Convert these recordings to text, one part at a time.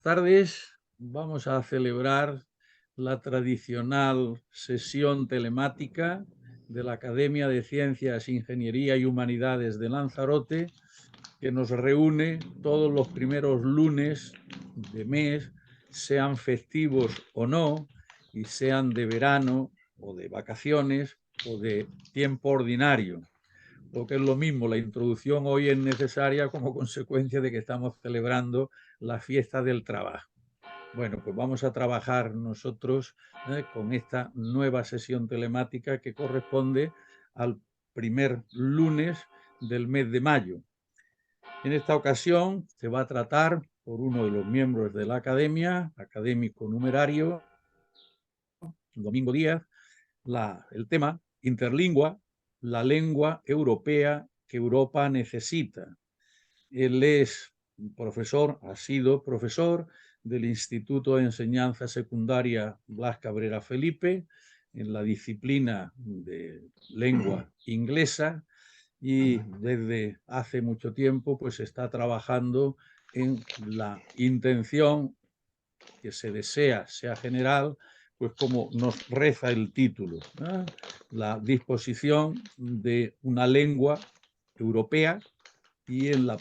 Tardes vamos a celebrar la tradicional sesión telemática de la Academia de Ciencias, Ingeniería y Humanidades de Lanzarote, que nos reúne todos los primeros lunes de mes, sean festivos o no, y sean de verano o de vacaciones o de tiempo ordinario. Porque es lo mismo, la introducción hoy es necesaria como consecuencia de que estamos celebrando la fiesta del trabajo. Bueno, pues vamos a trabajar nosotros con esta nueva sesión telemática que corresponde al primer lunes del mes de mayo. En esta ocasión se va a tratar por uno de los miembros de la academia, académico numerario, Domingo Díaz, el tema interlingua, la lengua europea que Europa necesita. Él es profesor, ha sido profesor del Instituto de Enseñanza Secundaria Blas Cabrera Felipe en la disciplina de lengua inglesa y desde hace mucho tiempo pues está trabajando en la intención que se desea sea general, pues como nos reza el título, ¿no? La disposición de una lengua europea y en la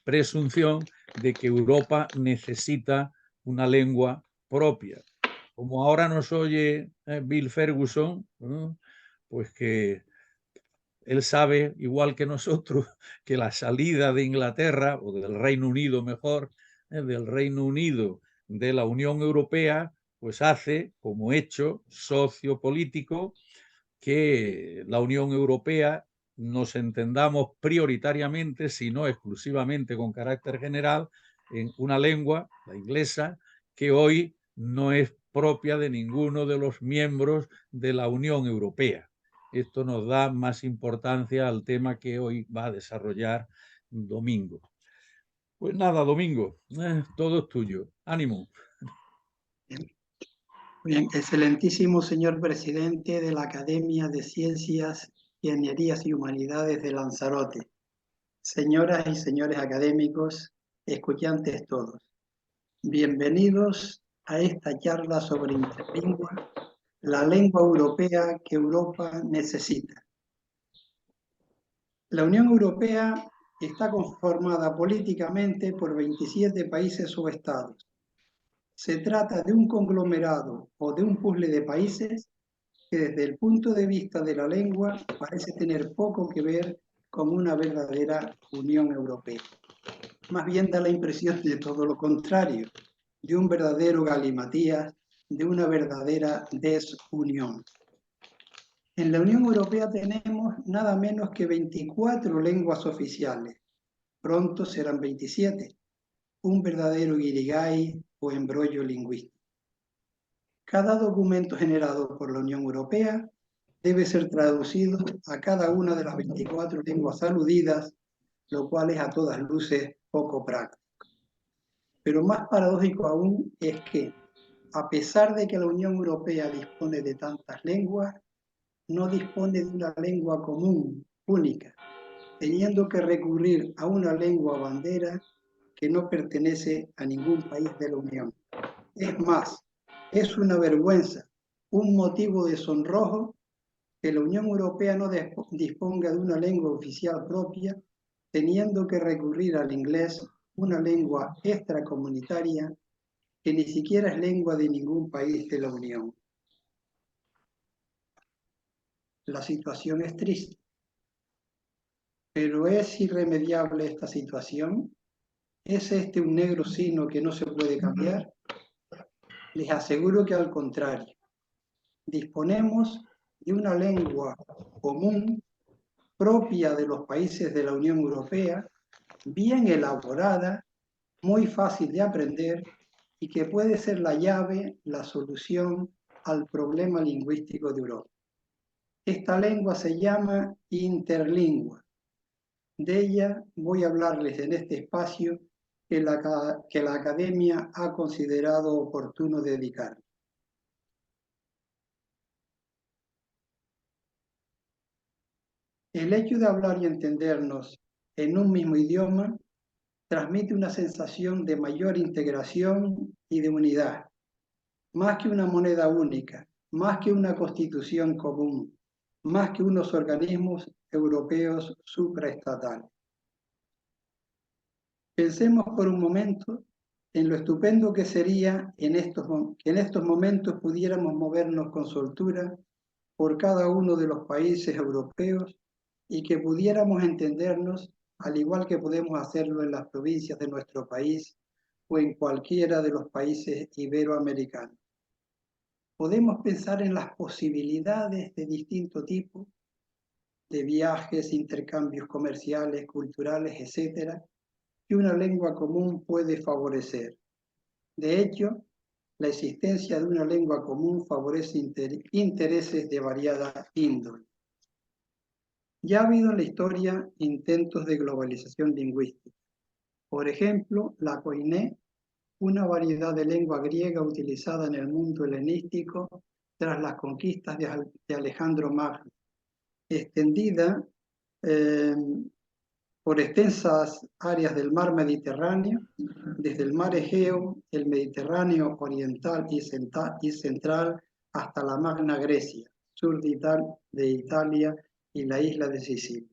presunción de que Europa necesita una lengua propia. Como ahora nos oye Bill Ferguson, ¿no? Pues que él sabe, igual que nosotros, que la salida de Inglaterra, o del Reino Unido mejor, del Reino Unido de la Unión Europea, pues hace como hecho sociopolítico que la Unión Europea nos entendamos prioritariamente, si no exclusivamente con carácter general, en una lengua, la inglesa, que hoy no es propia de ninguno de los miembros de la Unión Europea. Esto nos da más importancia al tema que hoy va a desarrollar Domingo. Pues nada, Domingo, todo es tuyo. Ánimo. Bien, excelentísimo señor presidente de la Academia de Ciencias, Ingenierías y Humanidades de Lanzarote, señoras y señores académicos, escuchantes todos, bienvenidos a esta charla sobre interlingua, la lengua europea que Europa necesita. La Unión Europea está conformada políticamente por 27 países o estados. Se trata de un conglomerado o de un puzzle de países que desde el punto de vista de la lengua parece tener poco que ver con una verdadera Unión Europea. Más bien da la impresión de todo lo contrario, de un verdadero galimatías, de una verdadera desunión. En la Unión Europea tenemos nada menos que 24 lenguas oficiales, pronto serán 27, un verdadero guirigay o embrollo lingüístico. Cada documento generado por la Unión Europea debe ser traducido a cada una de las 24 lenguas aludidas, lo cual es a todas luces poco práctico. Pero más paradójico aún es que, a pesar de que la Unión Europea dispone de tantas lenguas, no dispone de una lengua común, única, teniendo que recurrir a una lengua bandera que no pertenece a ningún país de la Unión. Es más, es una vergüenza, un motivo de sonrojo que la Unión Europea no disponga de una lengua oficial propia, teniendo que recurrir al inglés, una lengua extracomunitaria que ni siquiera es lengua de ningún país de la Unión. La situación es triste, pero ¿es irremediable esta situación? ¿Es este un negro signo que no se puede cambiar? Les aseguro que al contrario, disponemos de una lengua común propia de los países de la Unión Europea, bien elaborada, muy fácil de aprender y que puede ser la llave, la solución al problema lingüístico de Europa. Esta lengua se llama interlingua. De ella voy a hablarles en este espacio que la Academia ha considerado oportuno dedicar. El hecho de hablar y entendernos en un mismo idioma transmite una sensación de mayor integración y de unidad, más que una moneda única, más que una constitución común, más que unos organismos europeos supraestatales. Pensemos por un momento en lo estupendo que sería que en estos momentos pudiéramos movernos con soltura por cada uno de los países europeos y que pudiéramos entendernos al igual que podemos hacerlo en las provincias de nuestro país o en cualquiera de los países iberoamericanos. Podemos pensar en las posibilidades de distinto tipo, de viajes, intercambios comerciales, culturales, etcétera, que una lengua común puede favorecer. De hecho, la existencia de una lengua común favorece intereses de variada índole. Ya ha habido en la historia intentos de globalización lingüística. Por ejemplo, la koiné, una variedad de lengua griega utilizada en el mundo helenístico tras las conquistas de Alejandro Magno, extendida por extensas áreas del mar Mediterráneo, desde el mar Egeo, el Mediterráneo oriental y central, hasta la Magna Grecia, sur de Italia y la isla de Sicilia.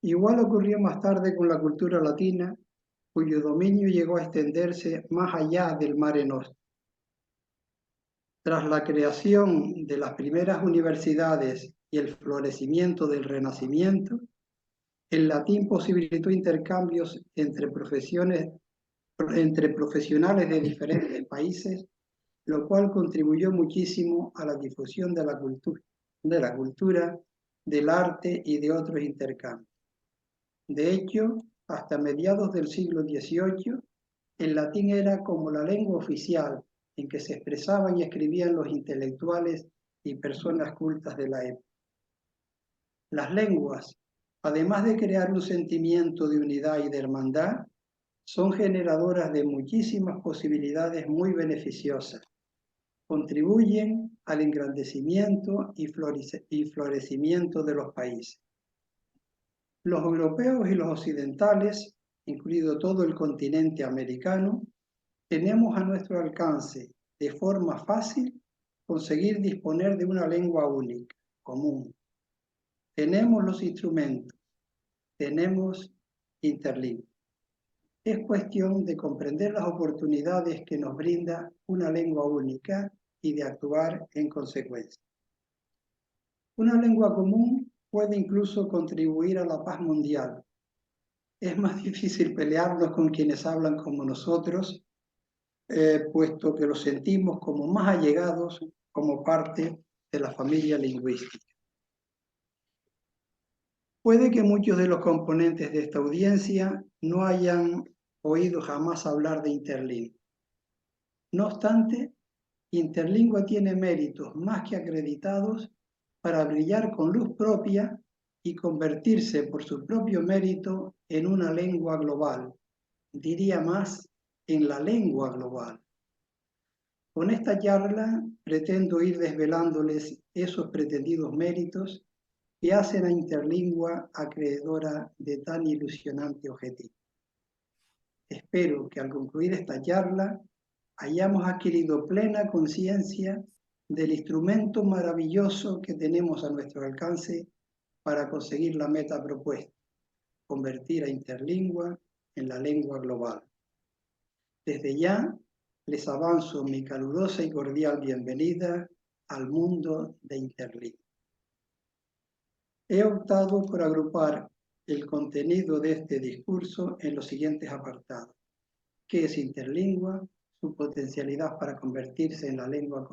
Igual ocurrió más tarde con la cultura latina, cuyo dominio llegó a extenderse más allá del Mare Nostrum. Tras la creación de las primeras universidades y el florecimiento del Renacimiento, el latín posibilitó intercambios entre profesionales de diferentes países, lo cual contribuyó muchísimo a la difusión de la cultura, del arte y de otros intercambios. De hecho, hasta mediados del siglo XVIII, el latín era como la lengua oficial en que se expresaban y escribían los intelectuales y personas cultas de la época. Las lenguas, además de crear un sentimiento de unidad y de hermandad, son generadoras de muchísimas posibilidades muy beneficiosas. Contribuyen al engrandecimiento y florecimiento de los países. Los europeos y los occidentales, incluido todo el continente americano, tenemos a nuestro alcance, de forma fácil, conseguir disponer de una lengua única, común. Tenemos los instrumentos, tenemos interlingua. Es cuestión de comprender las oportunidades que nos brinda una lengua única y de actuar en consecuencia. Una lengua común puede incluso contribuir a la paz mundial. Es más difícil pelearnos con quienes hablan como nosotros, puesto que los sentimos como más allegados, como parte de la familia lingüística. Puede que muchos de los componentes de esta audiencia no hayan oído jamás hablar de interlingua. No obstante, interlingua tiene méritos más que acreditados para brillar con luz propia y convertirse por su propio mérito en una lengua global, diría más, en la lengua global. Con esta charla pretendo ir desvelándoles esos pretendidos méritos que hacen a Interlingua acreedora de tan ilusionante objetivo. Espero que al concluir esta charla hayamos adquirido plena conciencia del instrumento maravilloso que tenemos a nuestro alcance para conseguir la meta propuesta, convertir a Interlingua en la lengua global. Desde ya les avanzo mi calurosa y cordial bienvenida al mundo de Interlingua. He optado por agrupar el contenido de este discurso en los siguientes apartados. ¿Qué es Interlingua? Su potencialidad para convertirse en la lengua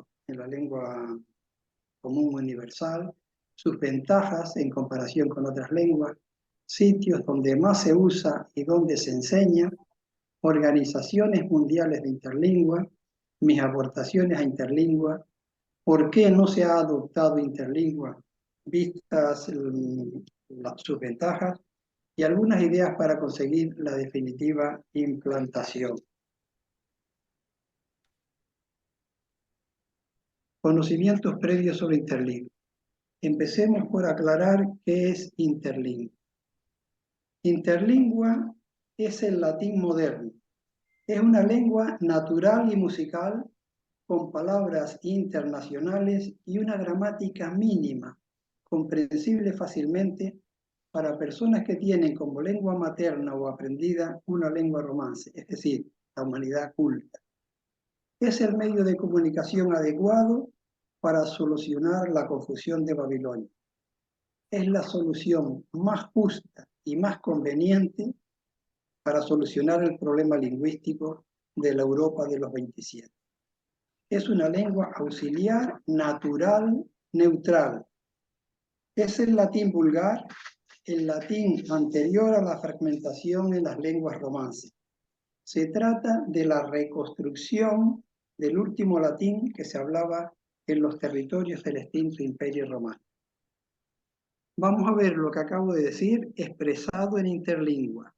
común universal, sus ventajas en comparación con otras lenguas, sitios donde más se usa y donde se enseña, organizaciones mundiales de Interlingua, mis aportaciones a Interlingua, por qué no se ha adoptado Interlingua, vistas sus ventajas, y algunas ideas para conseguir la definitiva implantación. Conocimientos previos sobre Interlingua. Empecemos por aclarar qué es Interlingua. Interlingua es el latín moderno. Es una lengua natural y musical con palabras internacionales y una gramática mínima, comprensible fácilmente para personas que tienen como lengua materna o aprendida una lengua romance, es decir, la humanidad culta. Es el medio de comunicación adecuado para solucionar la confusión de Babilonia. Es la solución más justa y más conveniente para solucionar el problema lingüístico de la Europa de los 27. Es una lengua auxiliar, natural, neutral. Es el latín vulgar, el latín anterior a la fragmentación en las lenguas romances. Se trata de la reconstrucción del último latín que se hablaba en los territorios del extinto Imperio Romano. Vamos a ver lo que acabo de decir expresado en interlingua,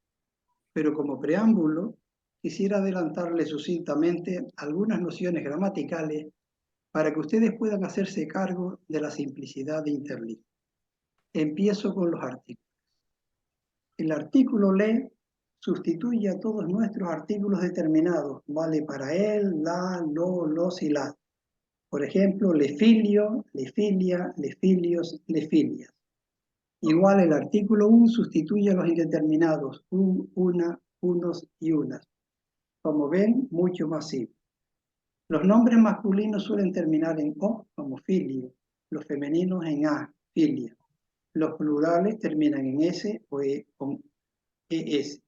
pero como preámbulo quisiera adelantarles sucintamente algunas nociones gramaticales para que ustedes puedan hacerse cargo de la simplicidad de interlingua. Empiezo con los artículos. El artículo le sustituye a todos nuestros artículos determinados, vale para él, la, lo, los y las. Por ejemplo, le filio, le filia, le filios, le filias. Igual el artículo un sustituye a los indeterminados, un, una, unos y unas. Como ven, mucho más simple. Los nombres masculinos suelen terminar en o, como filio, los femeninos en a, filia. Los plurales terminan en s o con es.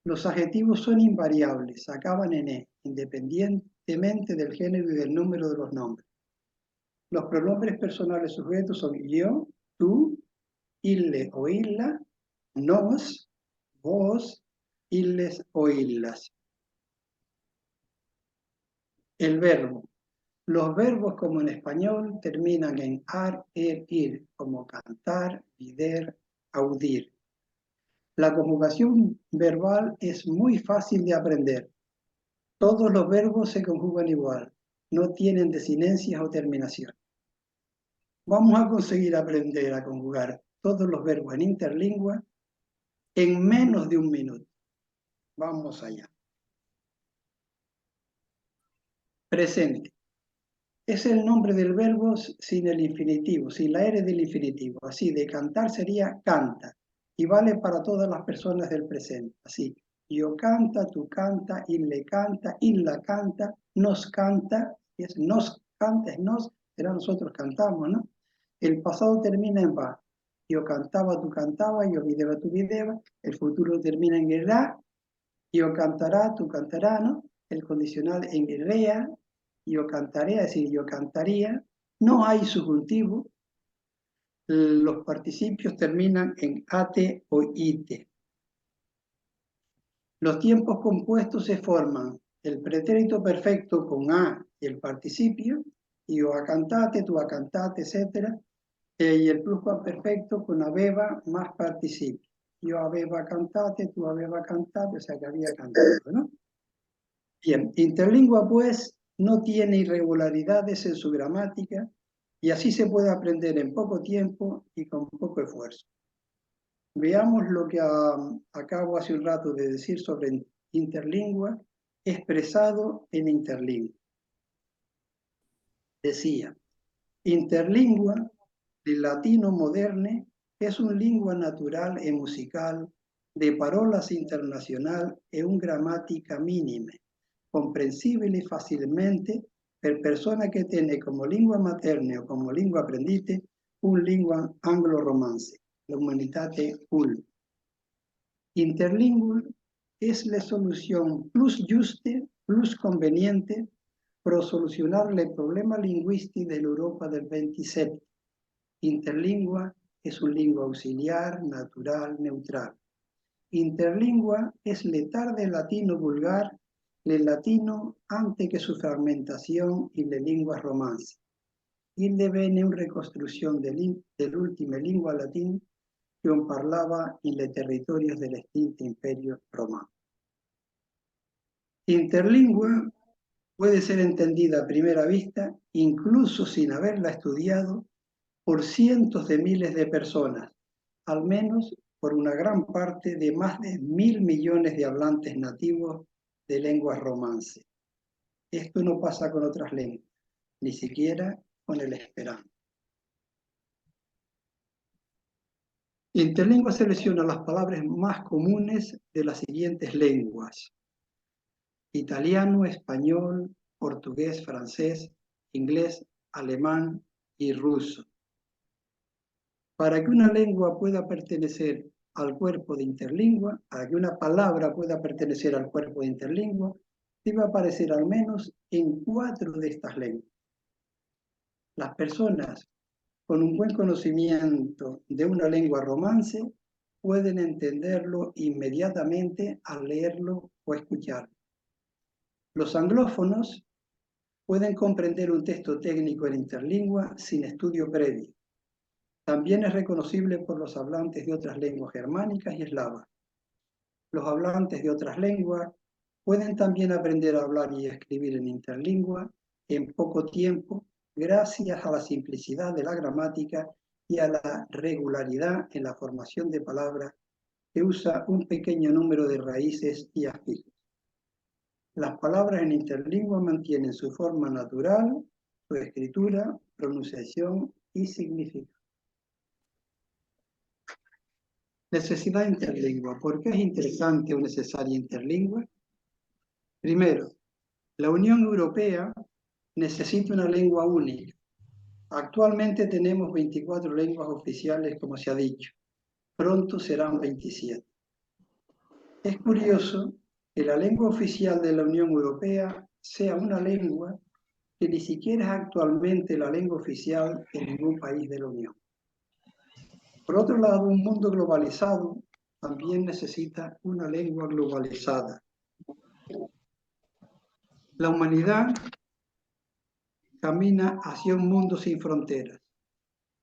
Los adjetivos son invariables, acaban en e, independientemente del género y del número de los nombres. Los pronombres personales sujetos son yo, tú, ille o illa, nos, vos, illes o illas. El verbo. Los verbos, como en español, terminan en ar, ir, como cantar, vider, audir. La conjugación verbal es muy fácil de aprender. Todos los verbos se conjugan igual, no tienen desinencias o terminaciones. Vamos a conseguir aprender a conjugar todos los verbos en interlingua en menos de un minuto. Vamos allá. Presente. Es el nombre del verbo sin el infinitivo, sin la R del infinitivo. Así, de cantar sería canta. Y vale para todas las personas del presente. Así, yo canta, tú canta, ille canta, illa canta, nos canta, es nos canta, es nos, será nosotros cantamos, ¿no? El pasado termina en va. Yo cantaba, tú cantaba, yo videba, tú videba. El futuro termina en irá. Yo cantará, tú cantará, ¿no? El condicional en irrea. Yo cantaré, es decir, yo cantaría. No hay subjuntivo. Los participios terminan en ate o ite. Los tiempos compuestos se forman el pretérito perfecto con a y el participio, y yo a cantate, tú a cantate, etc. Y el pluscuamperfecto con aveva más participio. Yo aveva cantate, tú aveva cantate, o sea que había cantado, ¿no? Bien, interlingua pues no tiene irregularidades en su gramática y así se puede aprender en poco tiempo y con poco esfuerzo. Veamos lo que acabo hace un rato de decir sobre interlingua expresado en interlingua. Decía, interlingua, del latino moderne, es un lingua natural e musical de parolas internacional e un gramática mínima, comprensibile facilmente per persona che tiene como lingua materna o como lingua apprendite un lingua anglo-romance, la humanitate culta. Interlingual es la solución plus juste, plus conveniente para solucionar el problema lingüístico de la Europa del 27. Interlingua es un lingua auxiliar, natural, neutral. Interlingua es letar del latino vulgar, el latino antes que su fragmentación y le lingua romance. Il devenne una reconstrucción dell'ultima lingua latina que parlava en los territorios del extinto Imperio Romano. Interlingua puede ser entendida a primera vista, incluso sin haberla estudiado, por cientos de miles de personas, al menos por una gran parte de más de 1.000 millones de hablantes nativos de lenguas romance. Esto no pasa con otras lenguas, ni siquiera con el esperanto. Interlingua selecciona las palabras más comunes de las siguientes lenguas: italiano, español, portugués, francés, inglés, alemán y ruso. Para que una lengua pueda pertenecer al cuerpo de interlingua, para que una palabra pueda pertenecer al cuerpo de interlingua, debe aparecer al menos en 4 de estas lenguas. Las personas con un buen conocimiento de una lengua romance pueden entenderlo inmediatamente al leerlo o escucharlo. Los anglófonos pueden comprender un texto técnico en interlingua sin estudio previo. También es reconocible por los hablantes de otras lenguas germánicas y eslavas. Los hablantes de otras lenguas pueden también aprender a hablar y a escribir en interlingua en poco tiempo, gracias a la simplicidad de la gramática y a la regularidad en la formación de palabras que usa un pequeño número de raíces y afijos. Las palabras en interlingua mantienen su forma natural, su escritura, pronunciación y significado. Necesidad interlingua. ¿Por qué es interesante o necesaria interlingua? Primero, la Unión Europea necesita una lengua única. Actualmente tenemos 24 lenguas oficiales, como se ha dicho. Pronto serán 27. Es curioso que la lengua oficial de la Unión Europea sea una lengua que ni siquiera es actualmente la lengua oficial en ningún país de la Unión. Por otro lado, un mundo globalizado también necesita una lengua globalizada. La humanidad camina hacia un mundo sin fronteras.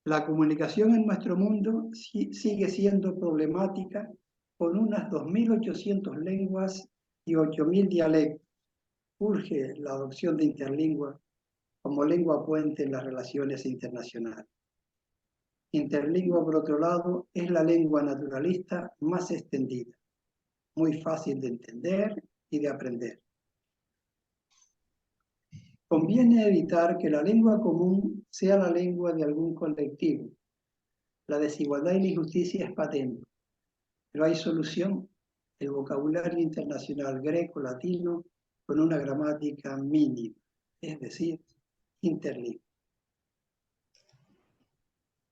La comunicación en nuestro mundo sigue siendo problemática con unas 2.800 lenguas y 8.000 dialectos. Urge la adopción de interlingua como lengua puente en las relaciones internacionales. Interlingua, por otro lado, es la lengua naturalista más extendida, muy fácil de entender y de aprender. Conviene evitar que la lengua común sea la lengua de algún colectivo. La desigualdad y la injusticia es patente, pero hay solución: el vocabulario internacional greco-latino con una gramática mínima, es decir, interlingua.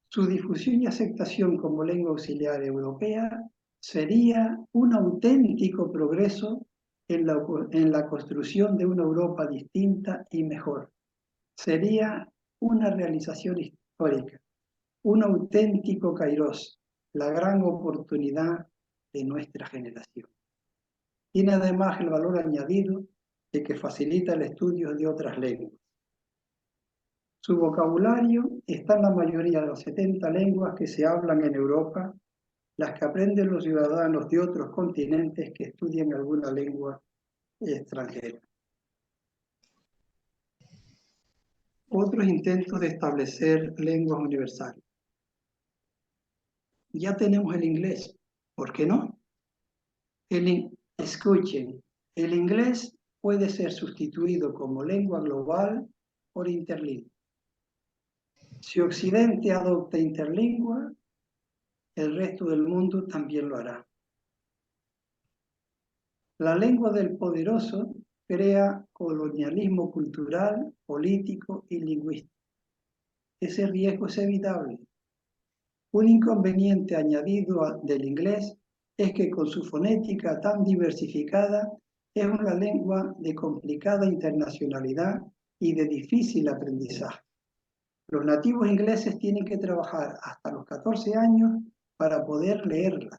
Su difusión y aceptación como lengua auxiliar europea sería un auténtico progreso en la construcción de una Europa distinta y mejor. Sería una realización histórica, un auténtico kairos, la gran oportunidad de nuestra generación. Tiene además el valor añadido de que facilita el estudio de otras lenguas. Su vocabulario está en la mayoría de las 70 lenguas que se hablan en Europa, las que aprenden los ciudadanos de otros continentes que estudian alguna lengua extranjera. Otros intentos de establecer lenguas universales. Ya tenemos el inglés, ¿por qué no? Escuchen, el inglés puede ser sustituido como lengua global por interlingua. Si Occidente adopta interlingua, el resto del mundo también lo hará. La lengua del poderoso crea colonialismo cultural, político y lingüístico. Ese riesgo es evitable. Un inconveniente añadido del inglés es que con su fonética tan diversificada es una lengua de complicada internacionalidad y de difícil aprendizaje. Los nativos ingleses tienen que trabajar hasta los 14 años para poder leerla.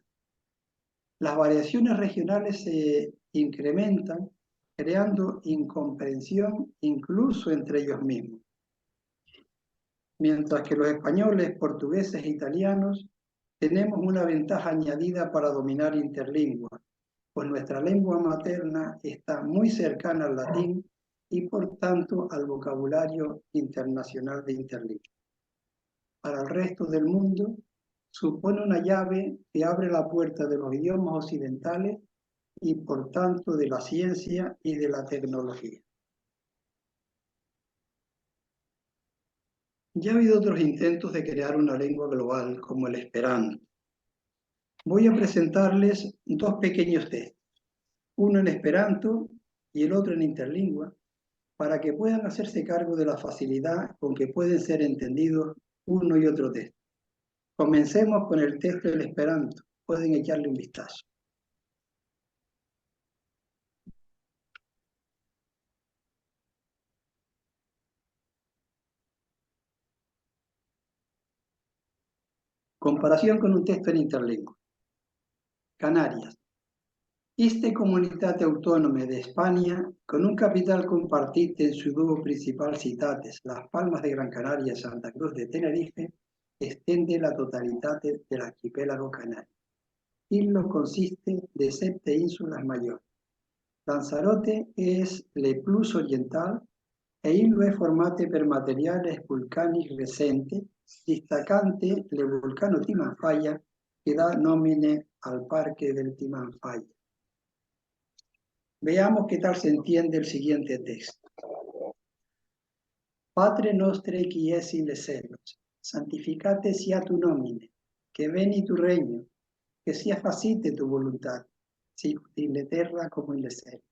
Las variaciones regionales se incrementan, creando incomprensión incluso entre ellos mismos. Mientras que los españoles, portugueses e italianos tenemos una ventaja añadida para dominar interlingua, pues nuestra lengua materna está muy cercana al latín y por tanto al vocabulario internacional de interlingua. Para el resto del mundo, supone una llave que abre la puerta de los idiomas occidentales y por tanto de la ciencia y de la tecnología. Ya ha habido otros intentos de crear una lengua global como el Esperanto. Voy a presentarles dos pequeños textos, uno en Esperanto y el otro en interlingua, para que puedan hacerse cargo de la facilidad con que pueden ser entendidos uno y otro texto. Comencemos con el texto del Esperanto. Pueden echarle un vistazo. Comparación con un texto en interlingua. Canarias. Esta comunitat autónoma de España, con un capital compartit en su dúo principal citates, Las Palmas de Gran Canaria y Santa Cruz de Tenerife, extende la totalidad del archipiélago canario. Islo consiste de 7 ínsulas mayores. Lanzarote es le plus oriental e illo è formate per materiales vulcanici recenti, distacante le vulcano Timanfaya, que da nomine al parque del Timanfaya. Veamos qué tal se entiende el siguiente texto. Patre nostre qui es in les celos, santificate sia tu nomine, que veni tu regno, que sia facite tu voluntad, sic in la terra como in les celos.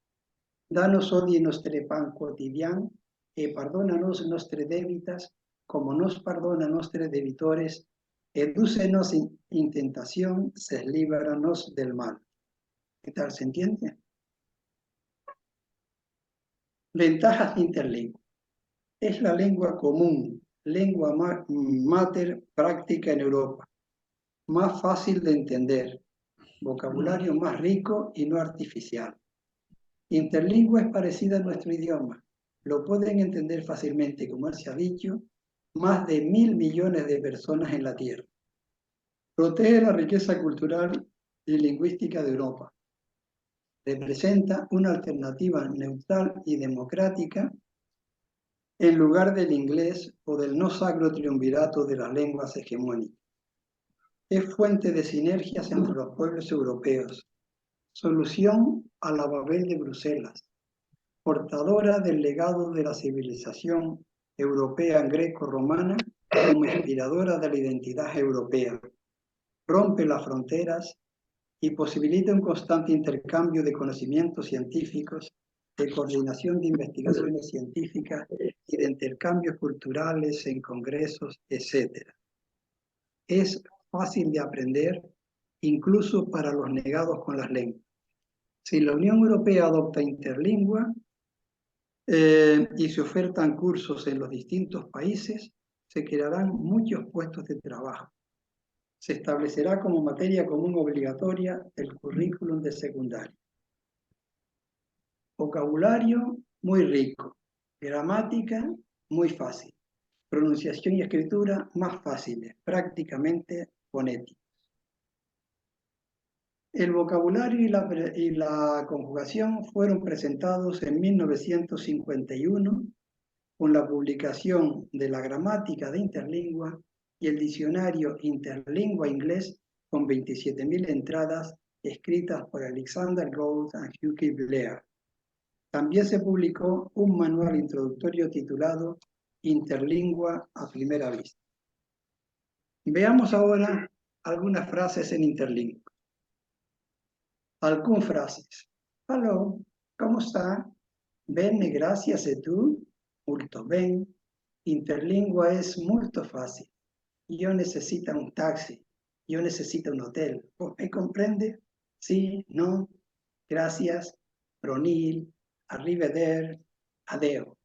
Danos odie nostre pan quotidian, e perdónanos nostre débitas, como nos perdona nostre debitores, edúcenos in tentación, se líbranos del mal. ¿Qué tal se entiende? Ventajas de interlingua. Es la lengua común, lengua mater práctica en Europa, más fácil de entender, vocabulario más rico y no artificial. Interlingua es parecida a nuestro idioma, lo pueden entender fácilmente, como se ha dicho, más de 1.000 millones de personas en la Tierra. Protege la riqueza cultural y lingüística de Europa. Representa una alternativa neutral y democrática en lugar del inglés o del no sacro triunvirato de las lenguas hegemónicas. Es fuente de sinergias entre los pueblos europeos, solución a la Babel de Bruselas, portadora del legado de la civilización europea greco-romana como inspiradora de la identidad europea, rompe las fronteras y posibilita un constante intercambio de conocimientos científicos, de coordinación de investigaciones científicas y de intercambios culturales en congresos, etc. Es fácil de aprender, incluso para los negados con las lenguas. Si la Unión Europea adopta interlingua y se ofertan cursos en los distintos países, se crearán muchos puestos de trabajo. Se establecerá como materia común obligatoria el currículum de secundaria. Vocabulario muy rico, gramática muy fácil, pronunciación y escritura más fáciles, prácticamente fonéticos. El vocabulario y la conjugación fueron presentados en 1951 con la publicación de la gramática de interlingua y el diccionario interlingua inglés con 27.000 entradas escritas por Alexander Gould y Hugh Blair. También se publicó un manual introductorio titulado Interlingua a primera vista. Veamos ahora algunas frases en interlingua. Algunas frases. Hello, ¿cómo está? Bene, gracias, ¿y tú? Molto ben. Interlingua es molto fácil. Yo necesito un taxi. Yo necesito un hotel. ¿Me comprende? Sí, no. Gracias. Pronil. Arriveder. Adeo.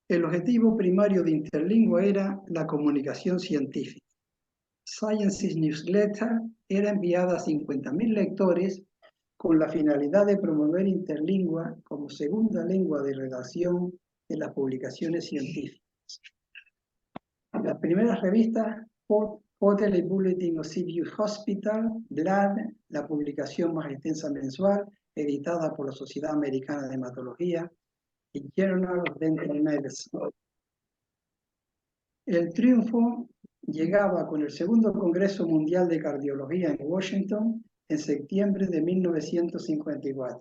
El objetivo primario de interlingua era la comunicación científica. Sciences Newsletter era enviada a 50.000 lectores con la finalidad de promover interlingua como segunda lengua de redacción en las publicaciones científicas. Las primeras revistas, Quarterly Bulletin of Sibiu Hospital, Blood, la publicación más extensa mensual, editada por la Sociedad Americana de Hematología, y Journal of Dental Medicine. El triunfo llegaba con el segundo Congreso Mundial de Cardiología en Washington en septiembre de 1954.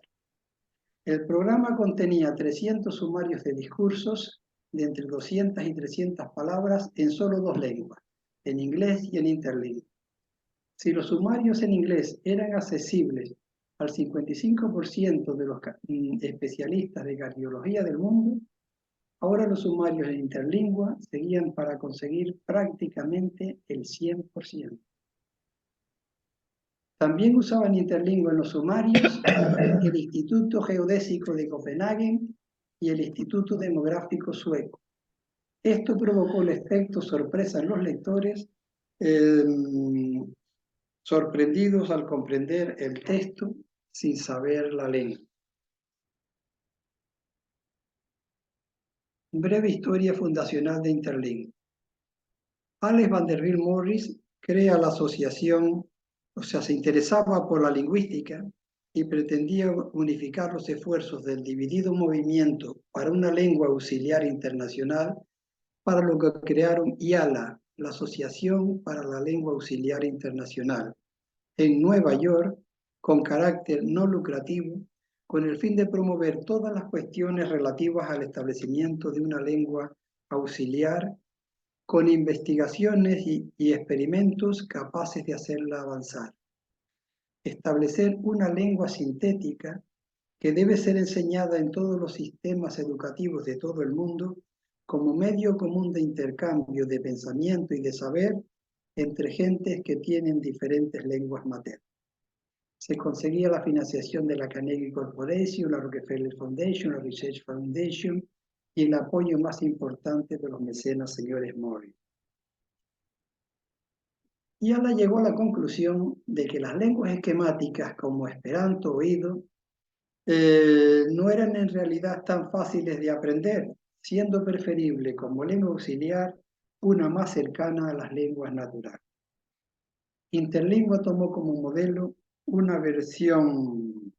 El programa contenía 300 sumarios de discursos de entre 200 y 300 palabras en solo 2 lenguas, en inglés y en interlingua. Si los sumarios en inglés eran accesibles al 55% de los especialistas de cardiología del mundo, ahora los sumarios en interlingua seguían para conseguir prácticamente el 100%. También usaban interlingua en los sumarios el Instituto Geodésico de Copenhague y el Instituto Demográfico Sueco. Esto provocó el efecto sorpresa en los lectores, sorprendidos al comprender el texto sin saber la lengua. Breve historia fundacional de Interlingua. Alex Vanderbilt Morris crea la asociación, se interesaba por la lingüística y pretendía unificar los esfuerzos del dividido movimiento para una lengua auxiliar internacional, para lo que crearon IALA, la Asociación para la Lengua Auxiliar Internacional, en Nueva York, con carácter no lucrativo, con el fin de promover todas las cuestiones relativas al establecimiento de una lengua auxiliar, con investigaciones y experimentos capaces de hacerla avanzar. Establecer una lengua sintética que debe ser enseñada en todos los sistemas educativos de todo el mundo como medio común de intercambio de pensamiento y de saber entre gentes que tienen diferentes lenguas maternas. Se conseguía la financiación de la Carnegie Corporation, la Rockefeller Foundation, la Research Foundation y el apoyo más importante de los mecenas señores Morris. IALA llegó a la conclusión de que las lenguas esquemáticas como Esperanto o Ido no eran en realidad tan fáciles de aprender, siendo preferible como lengua auxiliar una más cercana a las lenguas naturales. Interlingua tomó como modelo una versión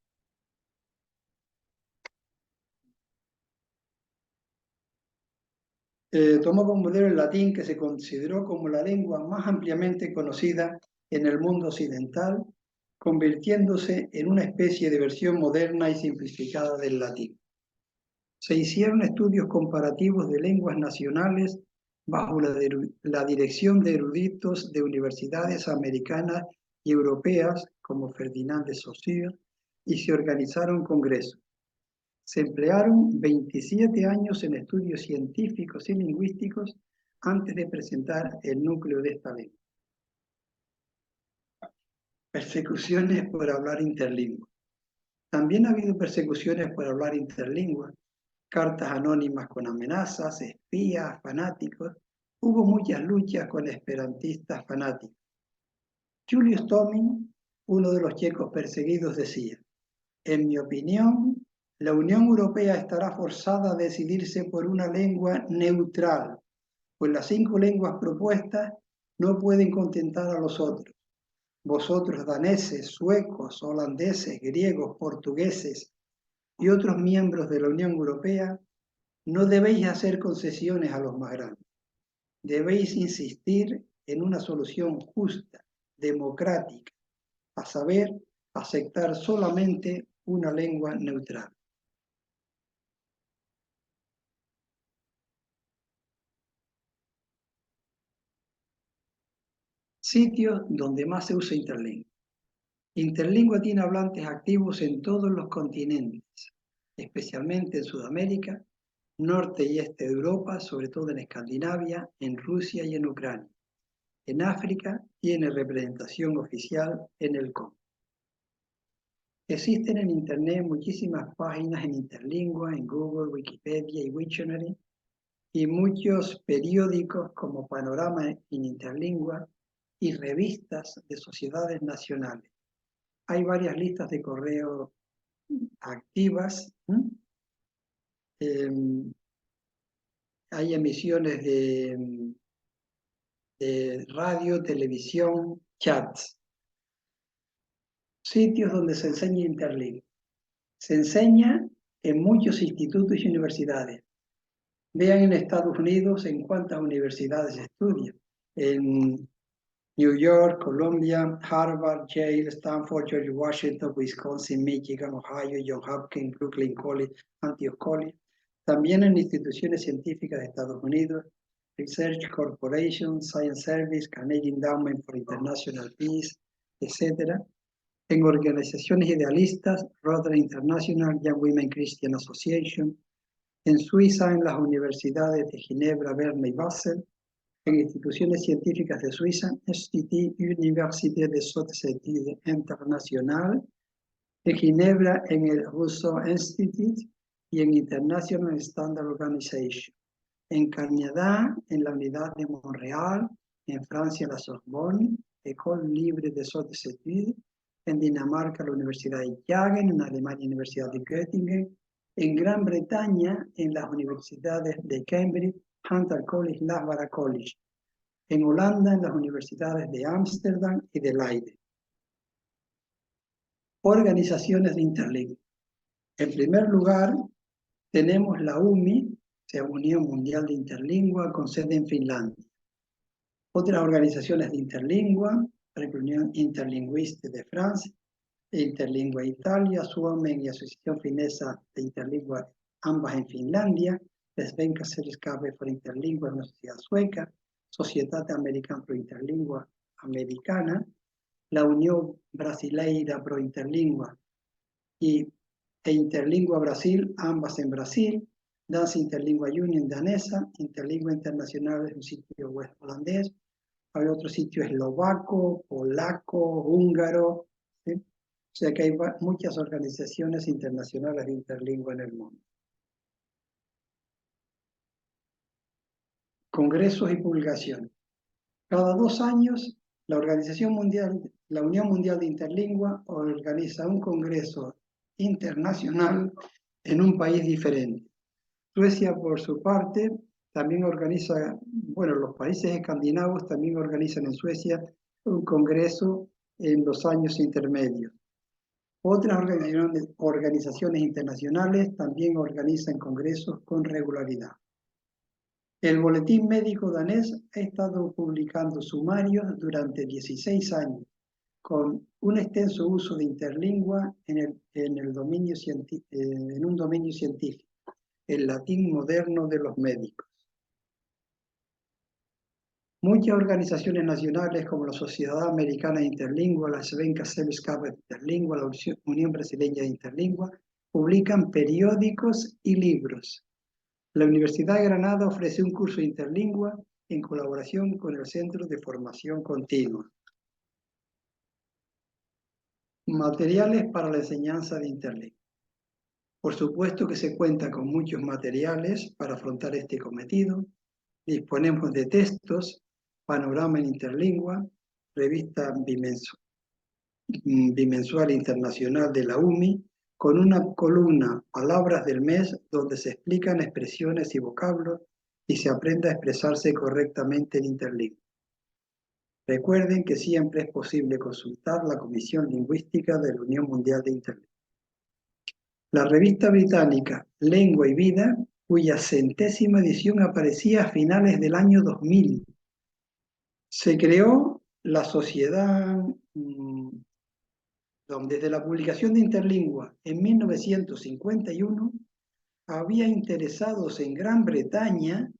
tomó como modelo el latín, que se consideró como la lengua más ampliamente conocida en el mundo occidental, convirtiéndose en una especie de versión moderna y simplificada del latín. Se hicieron estudios comparativos de lenguas nacionales bajo la dirección de eruditos de universidades americanas y europeas como Ferdinand de Saussure, y se organizaron congresos. Se emplearon 27 años en estudios científicos y lingüísticos antes de presentar el núcleo de esta lengua. Persecuciones por hablar interlingua. También ha habido persecuciones por hablar interlingua, cartas anónimas con amenazas, espías, fanáticos. Hubo muchas luchas con esperantistas fanáticos. Julius Toming, uno de los checos perseguidos, decía: en mi opinión, la Unión Europea estará forzada a decidirse por una lengua neutral, pues las 5 lenguas propuestas no pueden contentar a los otros. Vosotros, daneses, suecos, holandeses, griegos, portugueses y otros miembros de la Unión Europea, no debéis hacer concesiones a los más grandes. Debéis insistir en una solución justa, democrática, a saber, aceptar solamente una lengua neutral. Sitios donde más se usa Interlingua. Interlingua tiene hablantes activos en todos los continentes, especialmente en Sudamérica, norte y este de Europa, sobre todo en Escandinavia, en Rusia y en Ucrania. En África tiene representación oficial en el Congo. Existen en Internet muchísimas páginas en interlingua, en Google, Wikipedia y Wiktionary, y muchos periódicos como Panorama en Interlingua y revistas de sociedades nacionales. Hay varias listas de correo activas. Hay emisiones de radio, televisión, chats. Sitios donde se enseña interlingua. Se enseña en muchos institutos y universidades. Vean en Estados Unidos en cuántas universidades estudian. En New York, Columbia, Harvard, Yale, Stanford, George Washington, Wisconsin, Michigan, Ohio, Johns Hopkins, Brooklyn College, Antioch College. También en instituciones científicas de Estados Unidos, Research Corporation, Science Service, Carnegie Endowment for International Peace, etc. En organizaciones idealistas, Rotary International, Young Women Christian Association. En Suiza, en las universidades de Ginebra, Berna y Basel. En instituciones científicas de Suiza, Institut Université des Hautes Études Internationales, en Ginebra, en el Rousseau Institute y en International Standard Organization. En Canadá, en la Unidad de Montreal, en Francia, la Sorbonne, École Libre des Hautes Études, en Dinamarca, la Universidad de Jagen, en Alemania, la Universidad de Göttingen, en Gran Bretaña, en las universidades de Cambridge, Hunter College, Loughborough College. En Holanda, en las universidades de Ámsterdam y de Leiden. Organizaciones de interlingua. En primer lugar, tenemos la UMI, o sea, Unión Mundial de Interlingua, con sede en Finlandia. Otras organizaciones de interlingua, por ejemplo, Unión Interlinguiste de Francia, Interlingua Italia, SUAMEN y Asociación Finesa de Interlingua, ambas en Finlandia, Svenska Sällskapet för Interlingua, una sociedad sueca, Societat Americana pro Interlingua americana, la Unión Brasileira pro Interlingua e Interlingua Brasil, ambas en Brasil, Dance Interlingua Union danesa, Interlingua Internacional es un sitio web holandés, hay otro sitio eslovaco, polaco, húngaro, ¿sí? O sea que hay muchas organizaciones internacionales de interlingua en el mundo. Congresos y publicaciones. Cada 2 años, la Unión Mundial de Interlingua organiza un congreso internacional en un país diferente. Suecia, por su parte, también organiza, bueno, los países escandinavos también organizan en Suecia un congreso en los años intermedios. Otras organizaciones internacionales también organizan congresos con regularidad. El Boletín Médico danés ha estado publicando sumarios durante 16 años, con un extenso uso de interlingua en un dominio científico, el latín moderno de los médicos. Muchas organizaciones nacionales como la Sociedad Americana de Interlingua, la Svenska Sällskapet de Interlingua, la Unión Brasileña de Interlingua, publican periódicos y libros. La Universidad de Granada ofrece un curso de interlingua en colaboración con el Centro de Formación Continua. Materiales para la enseñanza de interlingua. Por supuesto que se cuenta con muchos materiales para afrontar este cometido. Disponemos de textos, panorama en interlingua, revista bimensual internacional de la UMI, con una columna Palabras del Mes, donde se explican expresiones y vocablos y se aprende a expresarse correctamente en interlingua. Recuerden que siempre es posible consultar la Comisión Lingüística de la Unión Mundial de Interlingua. La revista británica Lengua y Vida, cuya 100ª edición aparecía a finales del año 2000. Se creó la sociedad, donde desde la publicación de Interlingua en 1951, había interesados en Gran Bretaña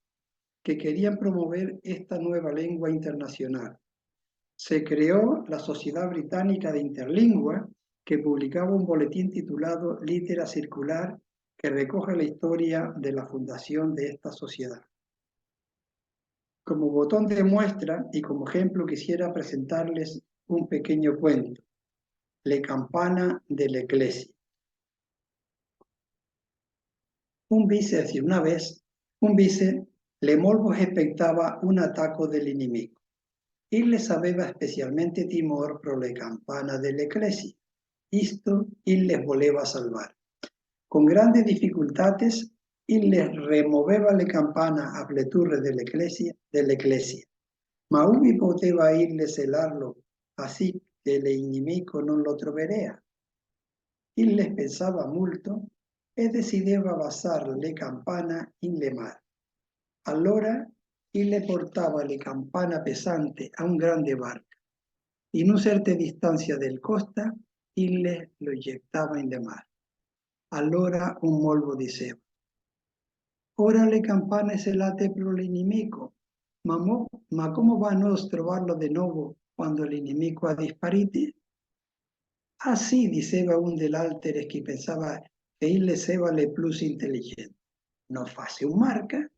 que querían promover esta nueva lengua internacional. Se creó la Sociedad Británica de Interlingua, que publicaba un boletín titulado Litera Circular, que recoge la historia de la fundación de esta sociedad. Como botón de muestra y como ejemplo quisiera presentarles un pequeño cuento, Le Campana de la Iglesia. Una vez, un vice le molvos expectava un attacco dell'inimico. Ille sapeva specialmente timor pro le campana dell'Ecclesia. Isto illes voleva salvar. Con grandes dificultades, illes removeva le campana a pleturre dell'Ecclesia. Ma ubi poteva ille celarlo, así che l'inimico non lo troverea. Illes pensava molto e decideva basar le campana in le mar. Allora ille portava le campane pesante a un grande barca. In una certa distanza del costa, ille lo gettava in mare. Allora un molvo diceva: ora le campane selate per l'inimico, ma come vanno a trovarlo di nuovo quando l'inimico ha disparito? Ah sì, diceva un dell'altere che pensava che ille seva le plus intelligente. Non fasse un marca.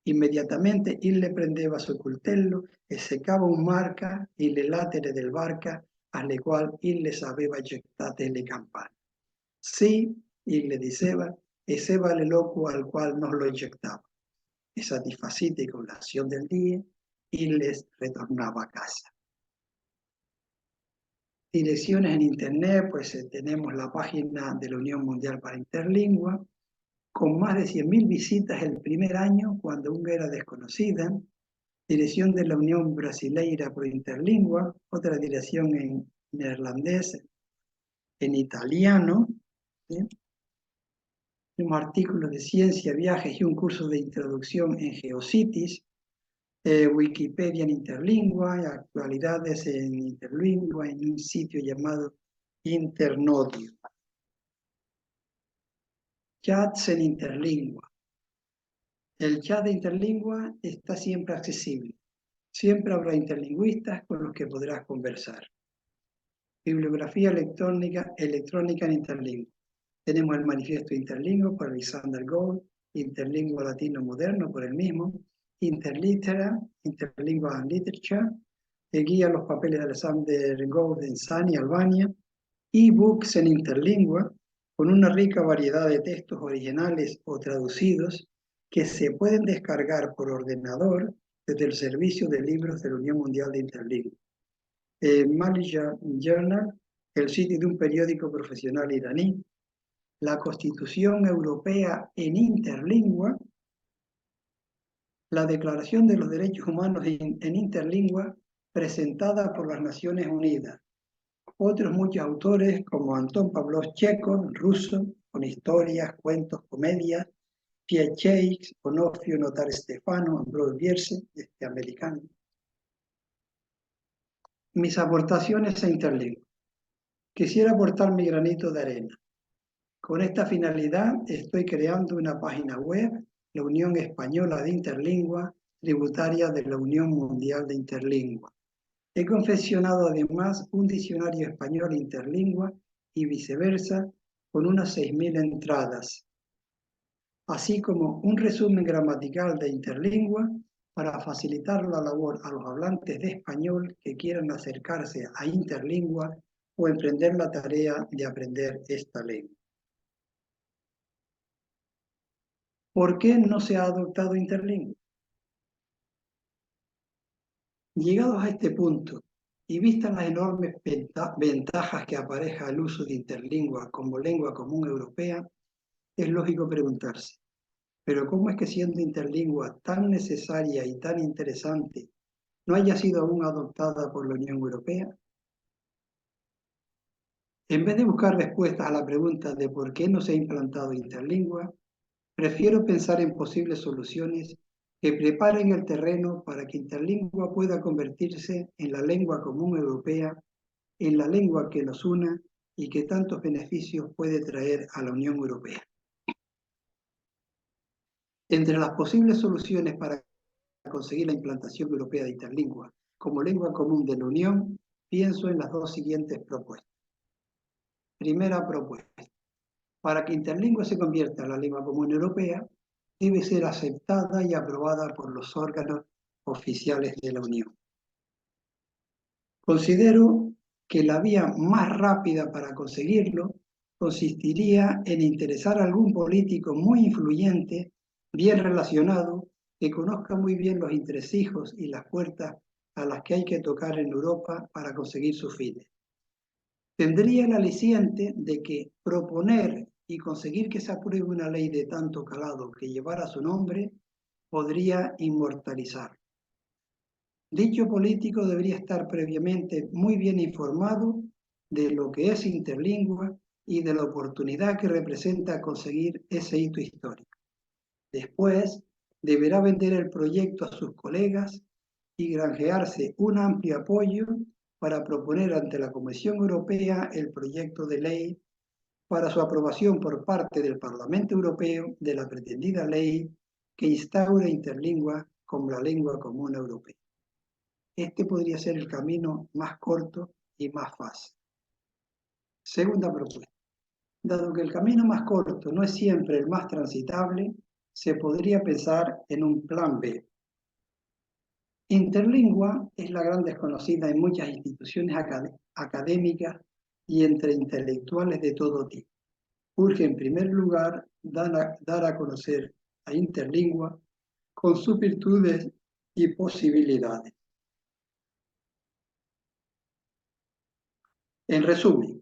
Immediatamente ille prendeva sul coltello e seccava un marca e le latere del barca alle quali ille aveva gettate le campane. Sì, ille diceva, e seva le loco al qual non lo inyectaba. E satisfacite con la acción del día, ille retornaba a casa. Direcciones en internet, pues tenemos la página de la Unión Mundial para Interlingua, con más de 100.000 visitas el primer año, cuando aún era desconocida. Dirección de la Unión Brasileira por Interlingua, otra dirección en neerlandés, en italiano, ¿sí? Un artículo de ciencia, viajes y un curso de introducción en Geocities, Wikipedia en Interlingua, actualidades en Interlingua, en un sitio llamado Internodio. Chats en Interlingua. El chat de Interlingua está siempre accesible. Siempre habrá interlingüistas con los que podrás conversar. Bibliografía electrónica en Interlingua. Tenemos el manifiesto interlingüe por Alexander Gold, Interlingua Latino Moderno por el mismo, Interlitera, Interlingua and Literature, guía los papeles de Alexander Gold en Sani, Albania, ebooks en Interlingua, con una rica variedad de textos originales o traducidos que se pueden descargar por ordenador desde el Servicio de Libros de la Unión Mundial de Interlingua. Malija Journal, el sitio de un periódico profesional iraní, la Constitución Europea en Interlingua, la Declaración de los Derechos Humanos en Interlingua, presentada por las Naciones Unidas. Otros muchos autores como Anton Pavlov Chekhov, ruso, con historias, cuentos, comedias, Piecheix, Onofrio Notar Stefano, Ambrose Bierce, americano. Mis aportaciones a Interlingua. Quisiera aportar mi granito de arena. Con esta finalidad estoy creando una página web, la Unión Española de Interlingua, tributaria de la Unión Mundial de Interlingua. He confeccionado además un diccionario español interlingua y viceversa con unas 6.000 entradas, así como un resumen gramatical de Interlingua para facilitar la labor a los hablantes de español que quieran acercarse a Interlingua o emprender la tarea de aprender esta lengua. ¿Por qué no se ha adoptado Interlingua? Llegados a este punto, y vistas las enormes ventajas que apareja el uso de Interlingua como lengua común europea, es lógico preguntarse, ¿pero cómo es que siendo Interlingua tan necesaria y tan interesante, no haya sido aún adoptada por la Unión Europea? En vez de buscar respuestas a la pregunta de por qué no se ha implantado Interlingua, prefiero pensar en posibles soluciones que preparen el terreno para que Interlingua pueda convertirse en la lengua común europea, en la lengua que nos una y que tantos beneficios puede traer a la Unión Europea. Entre las posibles soluciones para conseguir la implantación europea de Interlingua como lengua común de la Unión, pienso en las dos siguientes propuestas. Primera propuesta. Para que Interlingua se convierta en la lengua común europea, debe ser aceptada y aprobada por los órganos oficiales de la Unión. Considero que la vía más rápida para conseguirlo consistiría en interesar a algún político muy influyente, bien relacionado, que conozca muy bien los entresijos y las puertas a las que hay que tocar en Europa para conseguir sus fines. Tendría el aliciente de que proponer y conseguir que se apruebe una ley de tanto calado que llevara su nombre podría inmortalizar. Dicho político debería estar previamente muy bien informado de lo que es Interlingua y de la oportunidad que representa conseguir ese hito histórico. Después, deberá vender el proyecto a sus colegas y granjearse un amplio apoyo para proponer ante la Comisión Europea el proyecto de ley para su aprobación por parte del Parlamento Europeo de la pretendida ley que instaura Interlingua como la lengua común europea. Este podría ser el camino más corto y más fácil. Segunda propuesta. Dado que el camino más corto no es siempre el más transitable, se podría pensar en un plan B. Interlingua es la gran desconocida en muchas instituciones académicas y entre intelectuales de todo tipo. Urge en primer lugar dar a conocer a Interlingua con sus virtudes y posibilidades. En resumen,